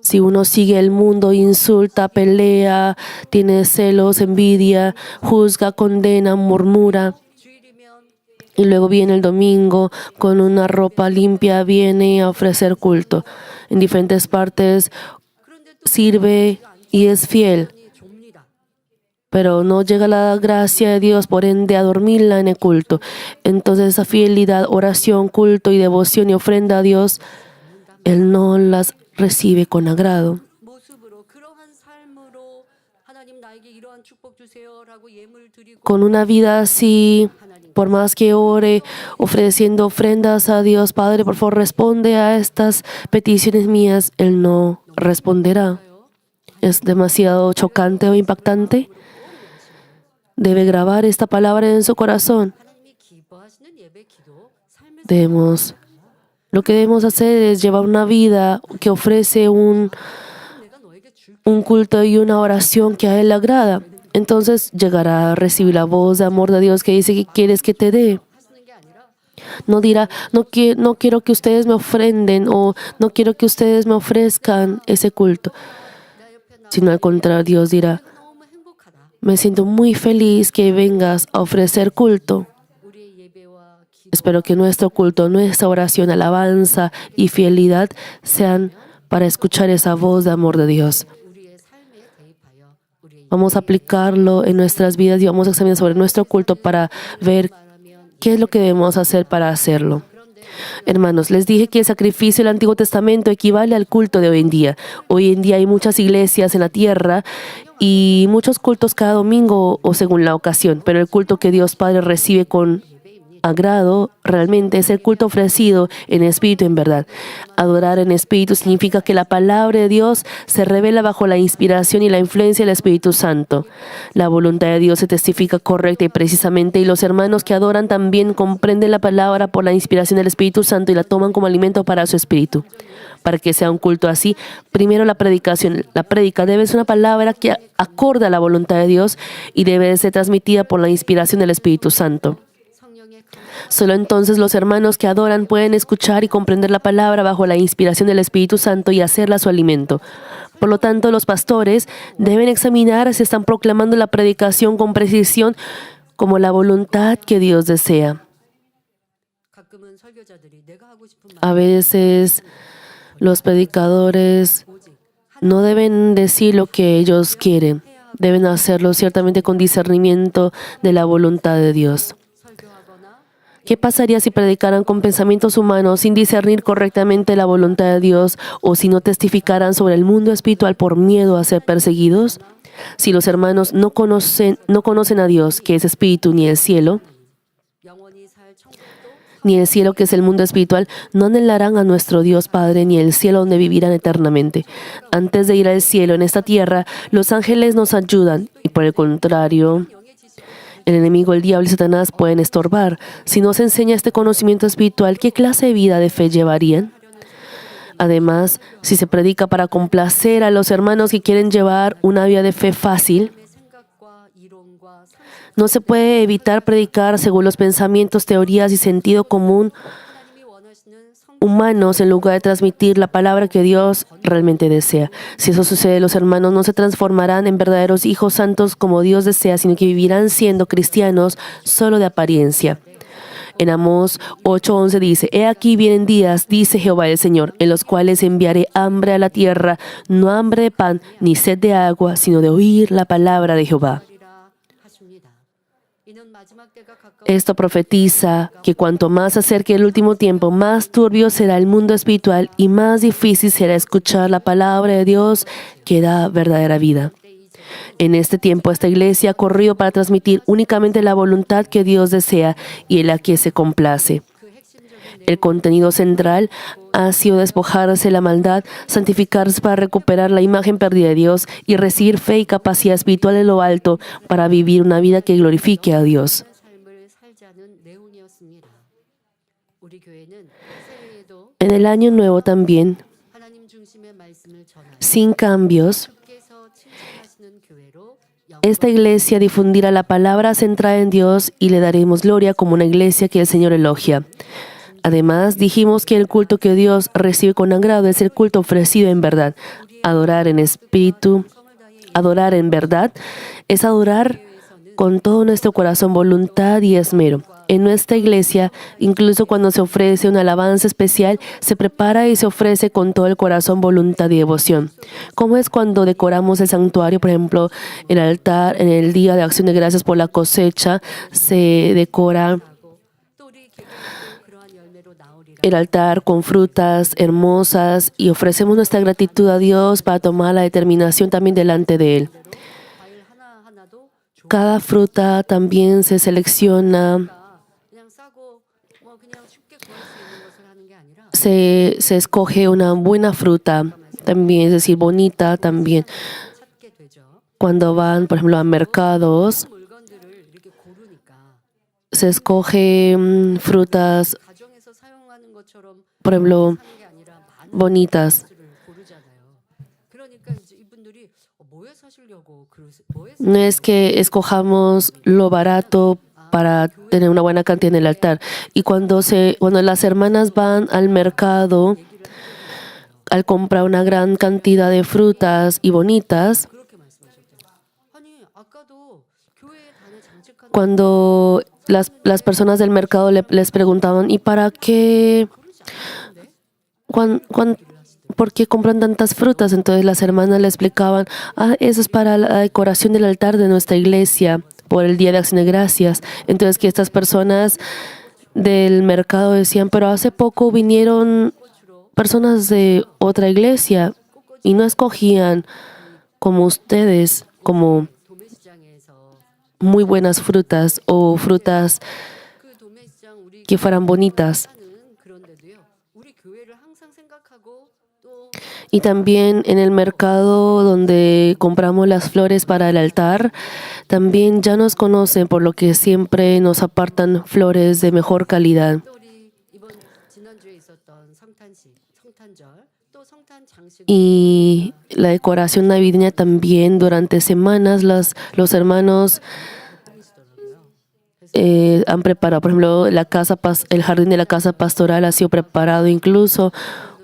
si uno sigue el mundo, insulta, pelea, tiene celos, envidia, juzga, condena, murmura, y luego viene el domingo con una ropa limpia, viene a ofrecer culto. En diferentes partes sirve y es fiel, pero no llega la gracia de Dios, por ende, a dormirla en el culto. Entonces esa fidelidad, oración, culto y devoción y ofrenda a Dios, Él no las recibe con agrado. Con una vida así, por más que ore, ofreciendo ofrendas a Dios, Padre, por favor, responde a estas peticiones mías, Él no responderá. ¿Es demasiado chocante o impactante? Debe grabar esta palabra en su corazón. Lo que debemos hacer es llevar una vida que ofrece un culto y una oración que a Él le agrada. Entonces llegará a recibir la voz de amor de Dios que dice que quieres que te dé. No dirá, no quiero que ustedes me ofrenden o no quiero que ustedes me ofrezcan ese culto. Sino al contrario, Dios dirá, me siento muy feliz que vengas a ofrecer culto. Espero que nuestro culto, nuestra oración, alabanza y fidelidad sean para escuchar esa voz de amor de Dios. Vamos a aplicarlo en nuestras vidas y vamos a examinar sobre nuestro culto para ver qué es lo que debemos hacer para hacerlo. Hermanos, les dije que el sacrificio del Antiguo Testamento equivale al culto de hoy en día. Hoy en día hay muchas iglesias en la tierra y muchos cultos cada domingo o según la ocasión, pero el culto que Dios Padre recibe con agrado realmente es el culto ofrecido en espíritu y en verdad. Adorar en espíritu significa que la palabra de Dios se revela bajo la inspiración y la influencia del Espíritu Santo. La voluntad de Dios se testifica correcta y precisamente, y los hermanos que adoran también comprenden la palabra por la inspiración del Espíritu Santo y la toman como alimento para su espíritu. Para que sea un culto así, primero la predicación. La prédica debe ser una palabra que acorde a la voluntad de Dios y debe ser transmitida por la inspiración del Espíritu Santo. Solo entonces los hermanos que adoran pueden escuchar y comprender la palabra bajo la inspiración del Espíritu Santo y hacerla su alimento. Por lo tanto, los pastores deben examinar si están proclamando la predicación con precisión como la voluntad que Dios desea. A veces los predicadores no deben decir lo que ellos quieren. Deben hacerlo ciertamente con discernimiento de la voluntad de Dios. ¿Qué pasaría si predicaran con pensamientos humanos sin discernir correctamente la voluntad de Dios o si no testificaran sobre el mundo espiritual por miedo a ser perseguidos? Si los hermanos no conocen a Dios, que es espíritu, ni el cielo que es el mundo espiritual, no anhelarán a nuestro Dios Padre ni el cielo donde vivirán eternamente. Antes de ir al cielo en esta tierra, los ángeles nos ayudan y por el contrario, el enemigo, el diablo y Satanás pueden estorbar. Si no se enseña este conocimiento espiritual, ¿qué clase de vida de fe llevarían? Además, si se predica para complacer a los hermanos que quieren llevar una vida de fe fácil, no se puede evitar predicar según los pensamientos, teorías y sentido común humanos en lugar de transmitir la palabra que Dios realmente desea. Si eso sucede, los hermanos no se transformarán en verdaderos hijos santos como Dios desea, sino que vivirán siendo cristianos solo de apariencia. En Amós 8:11 dice: He aquí vienen días, dice Jehová el Señor, en los cuales enviaré hambre a la tierra, no hambre de pan ni sed de agua, sino de oír la palabra de Jehová. Esto profetiza que cuanto más se acerque el último tiempo, más turbio será el mundo espiritual y más difícil será escuchar la palabra de Dios que da verdadera vida. En este tiempo, esta iglesia ha corrido para transmitir únicamente la voluntad que Dios desea y en la que se complace. El contenido central ha sido despojarse de la maldad, santificarse para recuperar la imagen perdida de Dios y recibir fe y capacidad espiritual de lo alto para vivir una vida que glorifique a Dios. En el año nuevo también, sin cambios, esta iglesia difundirá la palabra centrada en Dios y le daremos gloria como una iglesia que el Señor elogia. Además, dijimos que el culto que Dios recibe con agrado es el culto ofrecido en verdad. Adorar en espíritu, adorar en verdad, es adorar con todo nuestro corazón, voluntad y esmero. En nuestra iglesia, incluso cuando se ofrece una alabanza especial, se prepara y se ofrece con todo el corazón, voluntad y devoción. Como es cuando decoramos el santuario, por ejemplo, el altar, en el día de acción de gracias por la cosecha, se decora el altar con frutas hermosas y ofrecemos nuestra gratitud a Dios para tomar la determinación también delante de Él. Cada fruta también se selecciona, se escoge una buena fruta, también, es decir, bonita también. Cuando van, por ejemplo, a mercados, se escoge frutas, por ejemplo, bonitas. No es que escojamos lo barato para tener una buena cantidad en el altar. Y cuando las hermanas van al mercado al comprar una gran cantidad de frutas y bonitas, cuando las personas del mercado les preguntaban, ¿y para qué? ¿Por qué compran tantas frutas? Entonces las hermanas le explicaban, eso es para la decoración del altar de nuestra iglesia por el Día de Acción de Gracias. Entonces que estas personas del mercado decían, pero hace poco vinieron personas de otra iglesia y no escogían como ustedes, como muy buenas frutas o frutas que fueran bonitas. Y también en el mercado donde compramos las flores para el altar, también ya nos conocen, por lo que siempre nos apartan flores de mejor calidad. Y la decoración navideña también, durante semanas los hermanos han preparado, por ejemplo, el jardín de la casa pastoral ha sido preparado incluso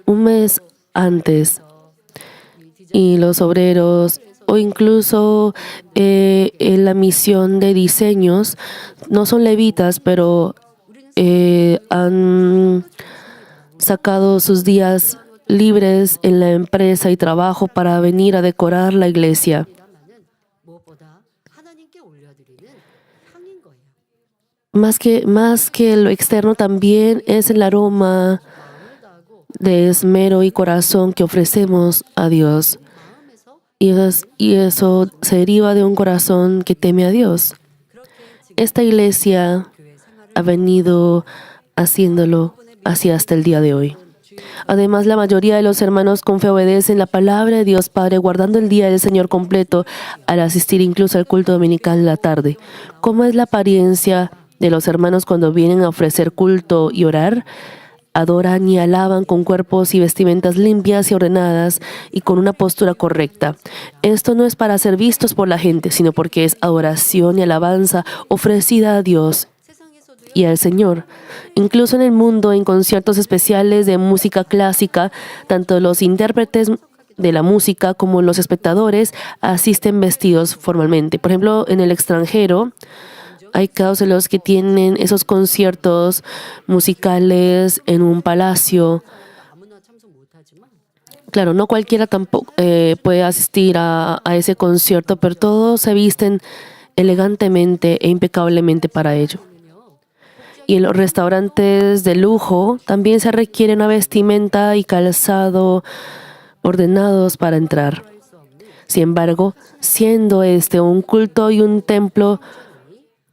un mes antes. Y los obreros o incluso en la misión de diseños no son levitas, pero han sacado sus días libres en la empresa y trabajo para venir a decorar la iglesia. Más que lo externo, también es el aroma de esmero y corazón que ofrecemos a Dios. Y eso se deriva de un corazón que teme a Dios. Esta iglesia ha venido haciéndolo así hasta el día de hoy. Además, la mayoría de los hermanos con fe obedecen la palabra de Dios Padre, guardando el día del Señor completo al asistir incluso al culto dominical en la tarde. ¿Cómo es la apariencia de los hermanos cuando vienen a ofrecer culto y orar? Adoran y alaban con cuerpos y vestimentas limpias y ordenadas y con una postura correcta. Esto no es para ser vistos por la gente, sino porque es adoración y alabanza ofrecida a Dios y al Señor. Incluso en el mundo, en conciertos especiales de música clásica, tanto los intérpretes de la música como los espectadores asisten vestidos formalmente. Por ejemplo, en el extranjero, hay casos en los que tienen esos conciertos musicales en un palacio. Claro, no cualquiera tampoco puede asistir a ese concierto, pero todos se visten elegantemente e impecablemente para ello. Y en los restaurantes de lujo también se requiere una vestimenta y calzado ordenados para entrar. Sin embargo, siendo este un culto y un templo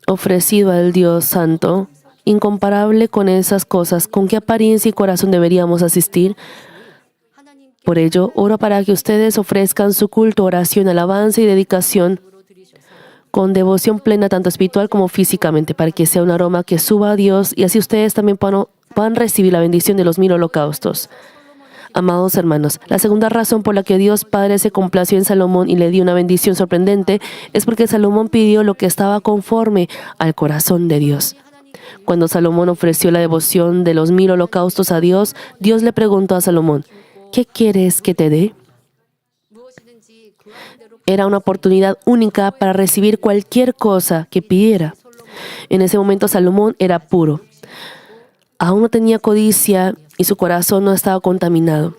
ofrecido al Dios Santo, incomparable con esas cosas, ¿con qué apariencia y corazón deberíamos asistir? Por ello, oro para que ustedes ofrezcan su culto, oración, alabanza y dedicación con devoción plena, tanto espiritual como físicamente, para que sea un aroma que suba a Dios y así ustedes también puedan recibir la bendición de los 1000 holocaustos. Amados hermanos, la segunda razón por la que Dios Padre se complació en Salomón y le dio una bendición sorprendente es porque Salomón pidió lo que estaba conforme al corazón de Dios. Cuando Salomón ofreció la devoción de los 1000 holocaustos a Dios, Dios le preguntó a Salomón, ¿qué quieres que te dé? Era una oportunidad única para recibir cualquier cosa que pidiera. En ese momento Salomón era puro. Aún no tenía codicia y su corazón no estaba contaminado.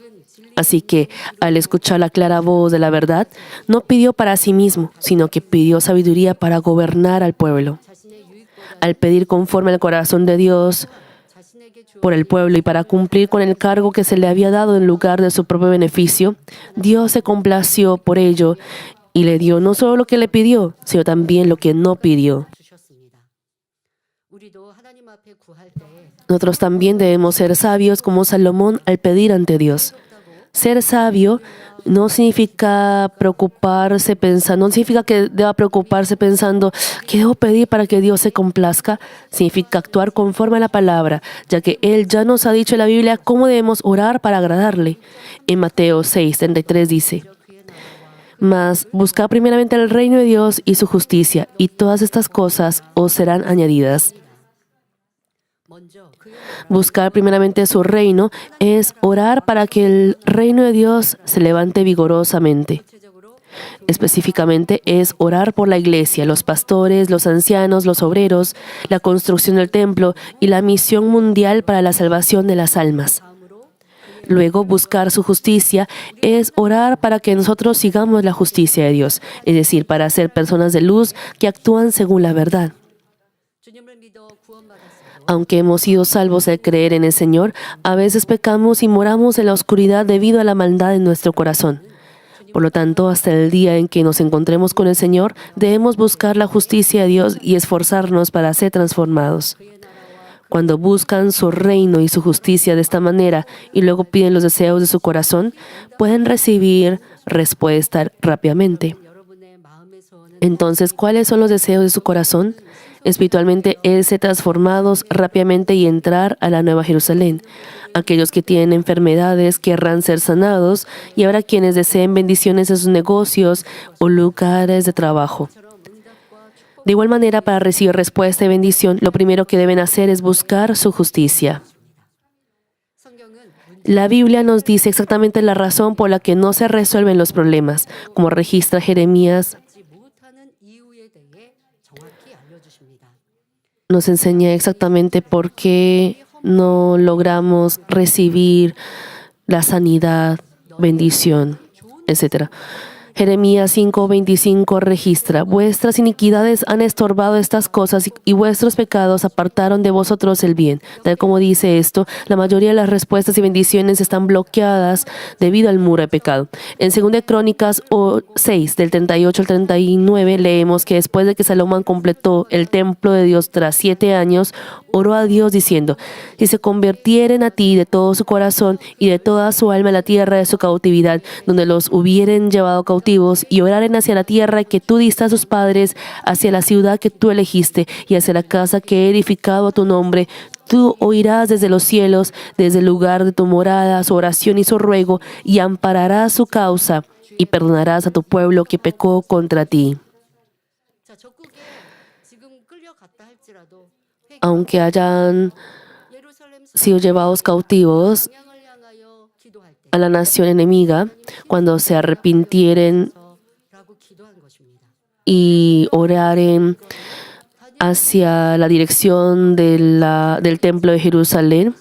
Así que, al escuchar la clara voz de la verdad, no pidió para sí mismo, sino que pidió sabiduría para gobernar al pueblo. Al pedir conforme al corazón de Dios por el pueblo y para cumplir con el cargo que se le había dado en lugar de su propio beneficio, Dios se complació por ello y le dio no solo lo que le pidió, sino también lo que no pidió. Nosotros también debemos ser sabios como Salomón al pedir ante Dios. Ser sabio no significa no significa que deba preocuparse pensando ¿qué debo pedir para que Dios se complazca? Significa actuar conforme a la palabra, ya que Él ya nos ha dicho en la Biblia cómo debemos orar para agradarle. En Mateo 6:33 dice, mas buscad primeramente el reino de Dios y su justicia, y todas estas cosas os serán añadidas. Buscar primeramente su reino es orar para que el reino de Dios se levante vigorosamente. Específicamente es orar por la iglesia, los pastores, los ancianos, los obreros, la construcción del templo y la misión mundial para la salvación de las almas. Luego, buscar su justicia es orar para que nosotros sigamos la justicia de Dios, es decir, para ser personas de luz que actúan según la verdad. Aunque hemos sido salvos al creer en el Señor, a veces pecamos y moramos en la oscuridad debido a la maldad en nuestro corazón. Por lo tanto, hasta el día en que nos encontremos con el Señor, debemos buscar la justicia de Dios y esforzarnos para ser transformados. Cuando buscan su reino y su justicia de esta manera y luego piden los deseos de su corazón, pueden recibir respuesta rápidamente. Entonces, ¿cuáles son los deseos de su corazón? Espiritualmente es ser transformados rápidamente y entrar a la Nueva Jerusalén. Aquellos que tienen enfermedades querrán ser sanados y habrá quienes deseen bendiciones en sus negocios o lugares de trabajo. De igual manera, para recibir respuesta y bendición, lo primero que deben hacer es buscar su justicia. La Biblia nos dice exactamente la razón por la que no se resuelven los problemas, como registra Jeremías nos enseña exactamente por qué no logramos recibir la sanidad, bendición, etc. Jeremías 5:25 registra: vuestras iniquidades han estorbado estas cosas y vuestros pecados apartaron de vosotros el bien. Tal como dice esto, la mayoría de las respuestas y bendiciones están bloqueadas debido al muro de pecado. En 2 Crónicas 6, del 38 al 39, leemos que después de que Salomón completó el templo de Dios tras 7 años, oró a Dios diciendo: si se convirtieren a ti de todo su corazón y de toda su alma en la tierra de su cautividad, donde los hubieren llevado cautivos, y oraren hacia la tierra que tú diste a sus padres, hacia la ciudad que tú elegiste y hacia la casa que he edificado a tu nombre, tú oirás desde los cielos, desde el lugar de tu morada, su oración y su ruego, y ampararás su causa y perdonarás a tu pueblo que pecó contra ti. Aunque hayan sido llevados cautivos a la nación enemiga, cuando se arrepintieren y oraren hacia la dirección del templo de Jerusalén,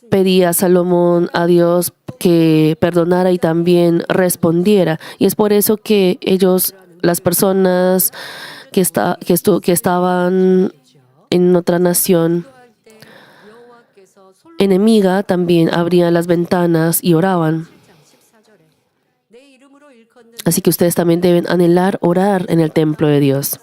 pedía Salomón a Dios que perdonara y también respondiera. Y es por eso que ellos, las personas que estaban en otra nación enemiga, también abrían las ventanas y oraban. Así que ustedes también deben anhelar orar en el templo de Dios.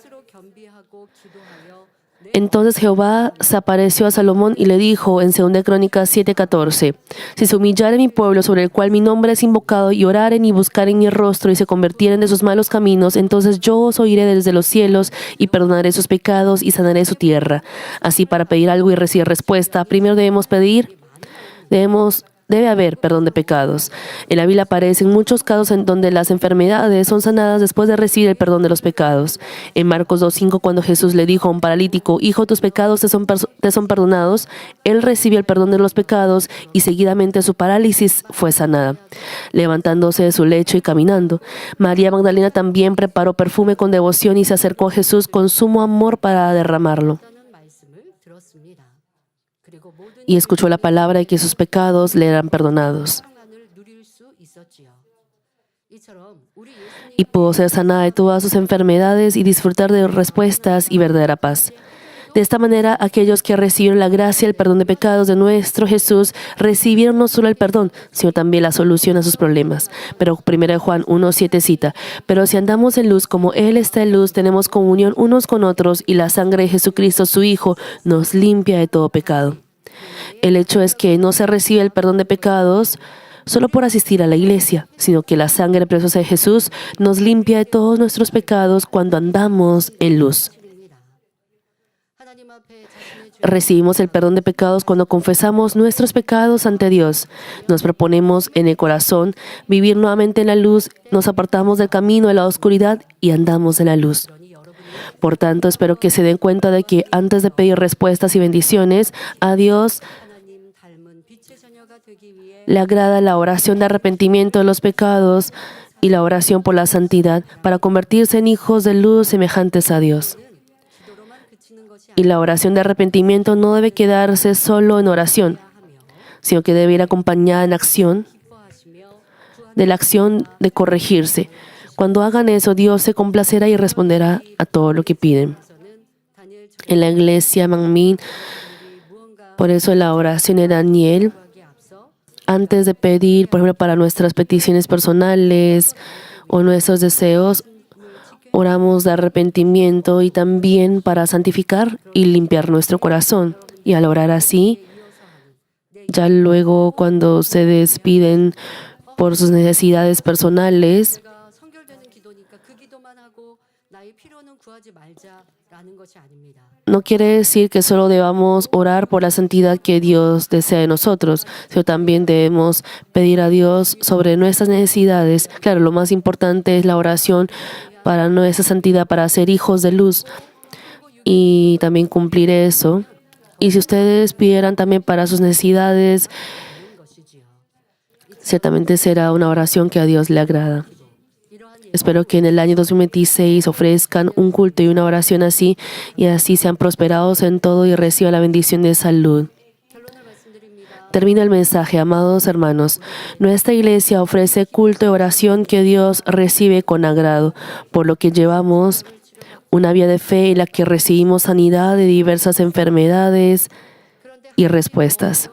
Entonces Jehová se apareció a Salomón y le dijo en 2 Crónicas 7:14: si se humillare mi pueblo sobre el cual mi nombre es invocado y oraren y buscaren mi rostro y se convirtieren de sus malos caminos, entonces yo os oiré desde los cielos y perdonaré sus pecados y sanaré su tierra. Así, para pedir algo y recibir respuesta, primero debe haber perdón de pecados. En la Biblia aparecen muchos casos en donde las enfermedades son sanadas después de recibir el perdón de los pecados. En Marcos 2:5, cuando Jesús le dijo a un paralítico: hijo, tus pecados te son perdonados, él recibió el perdón de los pecados y seguidamente su parálisis fue sanada, levantándose de su lecho y caminando. María Magdalena también preparó perfume con devoción y se acercó a Jesús con sumo amor para derramarlo. Y escuchó la palabra de que sus pecados le eran perdonados. Y pudo ser sanada de todas sus enfermedades y disfrutar de respuestas y verdadera paz. De esta manera, aquellos que recibieron la gracia y el perdón de pecados de nuestro Jesús recibieron no solo el perdón, sino también la solución a sus problemas. Pero 1 Juan 1:7 cita: pero si andamos en luz como Él está en luz, tenemos comunión unos con otros, y la sangre de Jesucristo, su Hijo, nos limpia de todo pecado. El hecho es que no se recibe el perdón de pecados solo por asistir a la iglesia, sino que la sangre preciosa de Jesús nos limpia de todos nuestros pecados cuando andamos en luz. Recibimos el perdón de pecados cuando confesamos nuestros pecados ante Dios. Nos proponemos en el corazón vivir nuevamente en la luz, nos apartamos del camino de la oscuridad y andamos en la luz. Por tanto, espero que se den cuenta de que antes de pedir respuestas y bendiciones, a Dios le agrada la oración de arrepentimiento de los pecados y la oración por la santidad para convertirse en hijos de luz semejantes a Dios. Y la oración de arrepentimiento no debe quedarse solo en oración, sino que debe ir acompañada en acción, de la acción de corregirse. Cuando hagan eso, Dios se complacerá y responderá a todo lo que piden. En la iglesia Manmin, por eso en la oración de Daniel, antes de pedir, por ejemplo, para nuestras peticiones personales o nuestros deseos, oramos de arrepentimiento y también para santificar y limpiar nuestro corazón. Y al orar así, ya luego cuando se despiden por sus necesidades personales, no quiere decir que solo debamos orar por la santidad que Dios desea de nosotros, sino también debemos pedir a Dios sobre nuestras necesidades. Claro, lo más importante es la oración para nuestra santidad, para ser hijos de luz y también cumplir eso. Y si ustedes pidieran también para sus necesidades, ciertamente será una oración que a Dios le agrada. Espero que en el año 2026 ofrezcan un culto y una oración así, y así sean prosperados en todo y reciban la bendición de salud. Termina el mensaje, amados hermanos. Nuestra iglesia ofrece culto y oración que Dios recibe con agrado, por lo que llevamos una vía de fe en la que recibimos sanidad de diversas enfermedades y respuestas.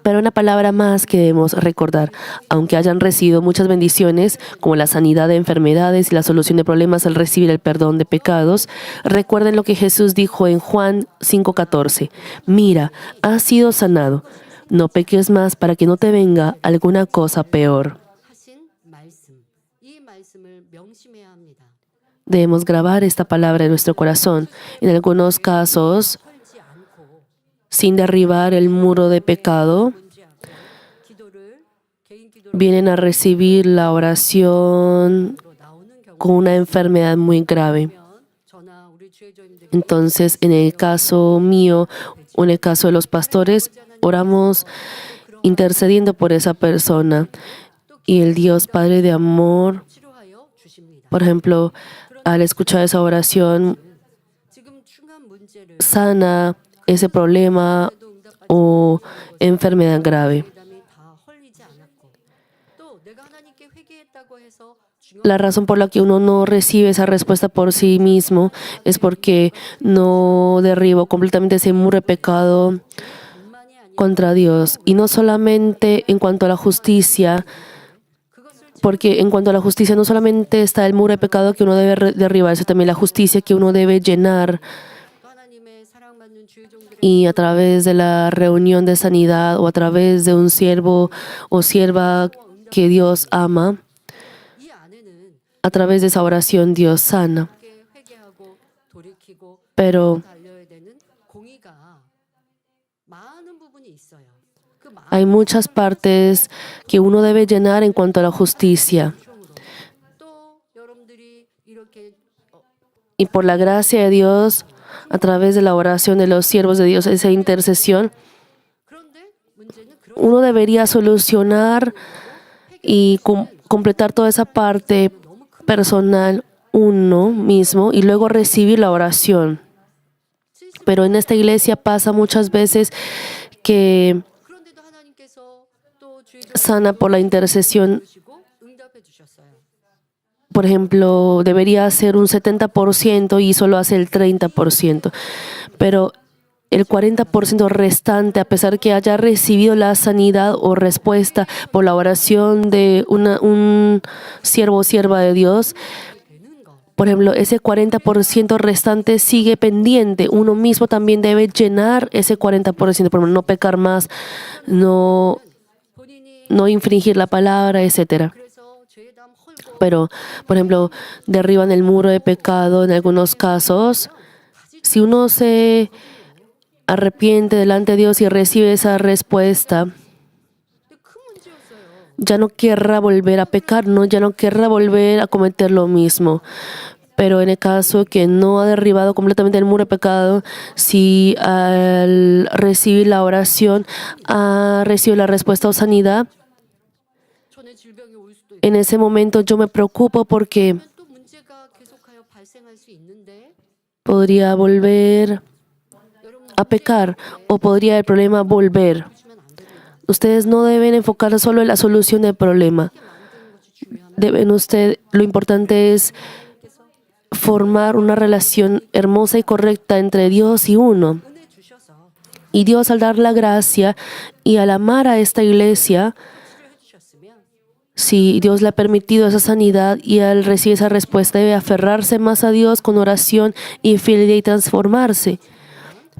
Pero una palabra más que debemos recordar: aunque hayan recibido muchas bendiciones, como la sanidad de enfermedades y la solución de problemas al recibir el perdón de pecados, recuerden lo que Jesús dijo en Juan 5:14. Mira, has sido sanado. No peques más para que no te venga alguna cosa peor. Debemos grabar esta palabra en nuestro corazón. En algunos casos, sin derribar el muro de pecado, vienen a recibir la oración con una enfermedad muy grave. Entonces, en el caso mío o en el caso de los pastores, oramos intercediendo por esa persona. Y el Dios Padre de amor, por ejemplo, al escuchar esa oración, sana ese problema o enfermedad grave. La razón por la que uno no recibe esa respuesta por sí mismo es porque no derribó completamente ese muro de pecado contra Dios. Y no solamente en cuanto a la justicia, porque en cuanto a la justicia no solamente está el muro de pecado que uno debe derribar, sino también la justicia que uno debe llenar. Y a través de la reunión de sanidad o a través de un siervo o sierva que Dios ama, a través de esa oración Dios sana. Pero hay muchas partes que uno debe llenar en cuanto a la justicia. Y por la gracia de Dios, a través de la oración de los siervos de Dios, esa intercesión, uno debería solucionar y completar toda esa parte personal uno mismo y luego recibir la oración. Pero en esta iglesia pasa muchas veces que sana por la intercesión. Por ejemplo, debería hacer un 70% y solo hace el 30%. Pero el 40% restante, a pesar que haya recibido la sanidad o respuesta por la oración de un siervo o sierva de Dios, por ejemplo, ese 40% restante sigue pendiente. Uno mismo también debe llenar ese 40%, por ejemplo, no pecar más, no infringir la palabra, etc. Pero, por ejemplo, derriban el muro de pecado en algunos casos. Si uno se arrepiente delante de Dios y recibe esa respuesta, ya no querrá volver a pecar, ya no querrá volver a cometer lo mismo. Pero en el caso que no ha derribado completamente el muro de pecado, si al recibir la oración ha recibido la respuesta o sanidad, en ese momento yo me preocupo porque podría volver a pecar o podría el problema volver. Ustedes no deben enfocar solo en la solución del problema. Lo importante es formar una relación hermosa y correcta entre Dios y uno. Y Dios, al dar la gracia y al amar a esta iglesia, si Dios le ha permitido esa sanidad y al recibir esa respuesta debe aferrarse más a Dios con oración y fidelidad y transformarse.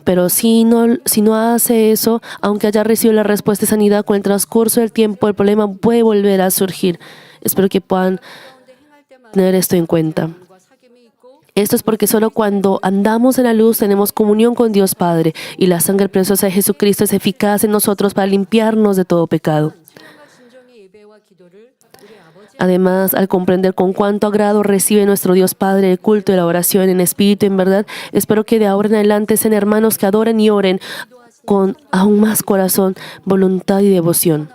Pero si no hace eso, aunque haya recibido la respuesta de sanidad, con el transcurso del tiempo el problema puede volver a surgir. Espero que puedan tener esto en cuenta. Esto es porque solo cuando andamos en la luz tenemos comunión con Dios Padre y la sangre preciosa de Jesucristo es eficaz en nosotros para limpiarnos de todo pecado. Además, al comprender con cuánto agrado recibe nuestro Dios Padre el culto y la oración en espíritu y en verdad, espero que de ahora en adelante sean hermanos que adoren y oren con aún más corazón, voluntad y devoción.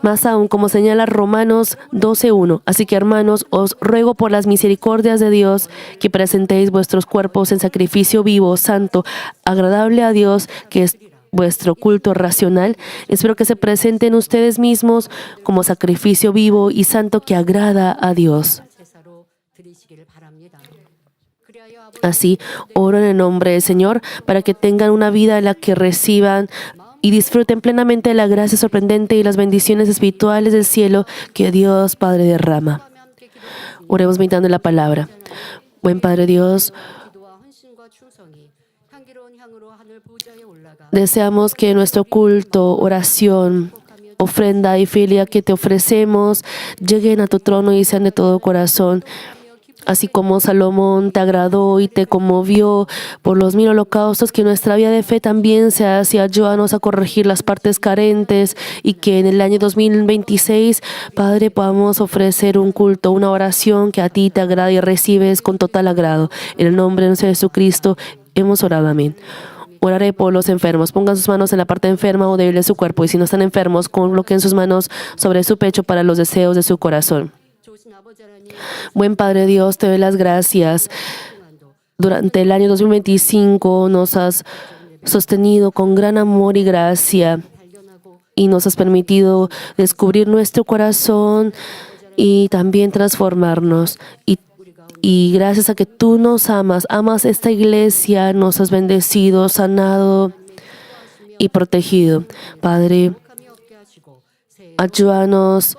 Más aún, como señala Romanos 12:1. Así que, hermanos, os ruego por las misericordias de Dios que presentéis vuestros cuerpos en sacrificio vivo, santo, agradable a Dios, que es vuestro culto racional. Espero que se presenten ustedes mismos como sacrificio vivo y santo que agrada a Dios. Así, oro en el nombre del Señor para que tengan una vida en la que reciban y disfruten plenamente de la gracia sorprendente y las bendiciones espirituales del cielo que Dios Padre derrama. Oremos meditando en la palabra. Buen Padre Dios, deseamos que nuestro culto, oración, ofrenda y filia que te ofrecemos lleguen a tu trono y sean de todo corazón. Así como Salomón te agradó y te conmovió por los 1000 holocaustos, que nuestra vida de fe también sea así. Ayúdanos a corregir las partes carentes y que en el año 2026, Padre, podamos ofrecer un culto, una oración que a ti te agrada y recibes con total agrado. En el nombre de nuestro Jesucristo hemos orado. Amén. Oraré por los enfermos. Pongan sus manos en la parte enferma o débil de su cuerpo, y si no están enfermos, coloquen sus manos sobre su pecho para los deseos de su corazón. Buen Padre Dios, te doy las gracias. Durante el año 2025 nos has sostenido con gran amor y gracia y nos has permitido descubrir nuestro corazón y también transformarnos. Y gracias a que tú nos amas esta iglesia, nos has bendecido, sanado y protegido. Padre, ayúdanos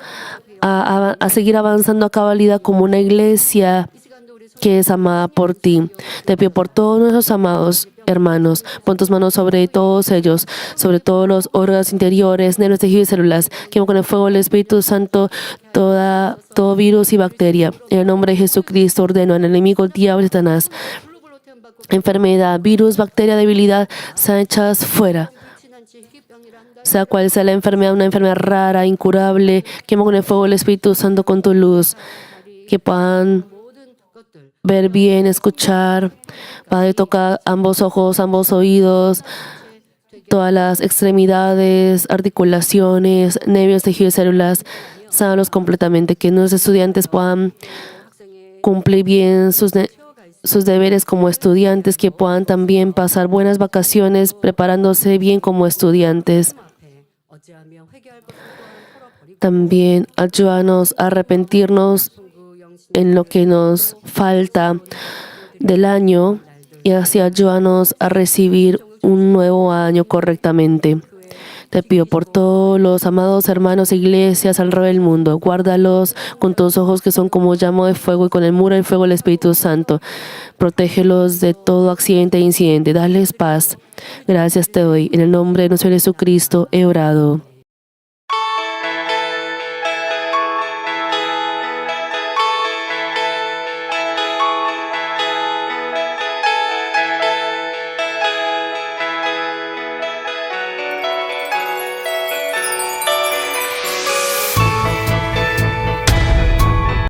a seguir avanzando a cabalidad como una iglesia que es amada por ti. Te pido por todos nuestros amados hermanos, pon tus manos sobre todos ellos, sobre todos los órganos interiores, nervios, tejidos y células. Quemo con el fuego del Espíritu Santo todo virus y bacteria. En el nombre de Jesucristo ordeno al enemigo, diablo y Satanás, enfermedad, virus, bacteria, debilidad, sean echadas fuera. Sea cual sea la enfermedad, una enfermedad rara, incurable, quemo con el fuego del Espíritu Santo con tu luz, que puedan ver bien, escuchar. Padre, toca ambos ojos, ambos oídos, todas las extremidades, articulaciones, nervios, tejidos, células, sánalos completamente, que nuestros estudiantes puedan cumplir bien sus deberes como estudiantes, que puedan también pasar buenas vacaciones preparándose bien como estudiantes. También ayúdanos a arrepentirnos en lo que nos falta del año y así ayúdanos a recibir un nuevo año correctamente. Te pido por todos los amados hermanos e iglesias alrededor del mundo. Guárdalos con tus ojos que son como llama de fuego y con el muro del fuego del Espíritu Santo. Protégelos de todo accidente e incidente. Dales paz. Gracias te doy. En el nombre de nuestro Jesucristo he orado.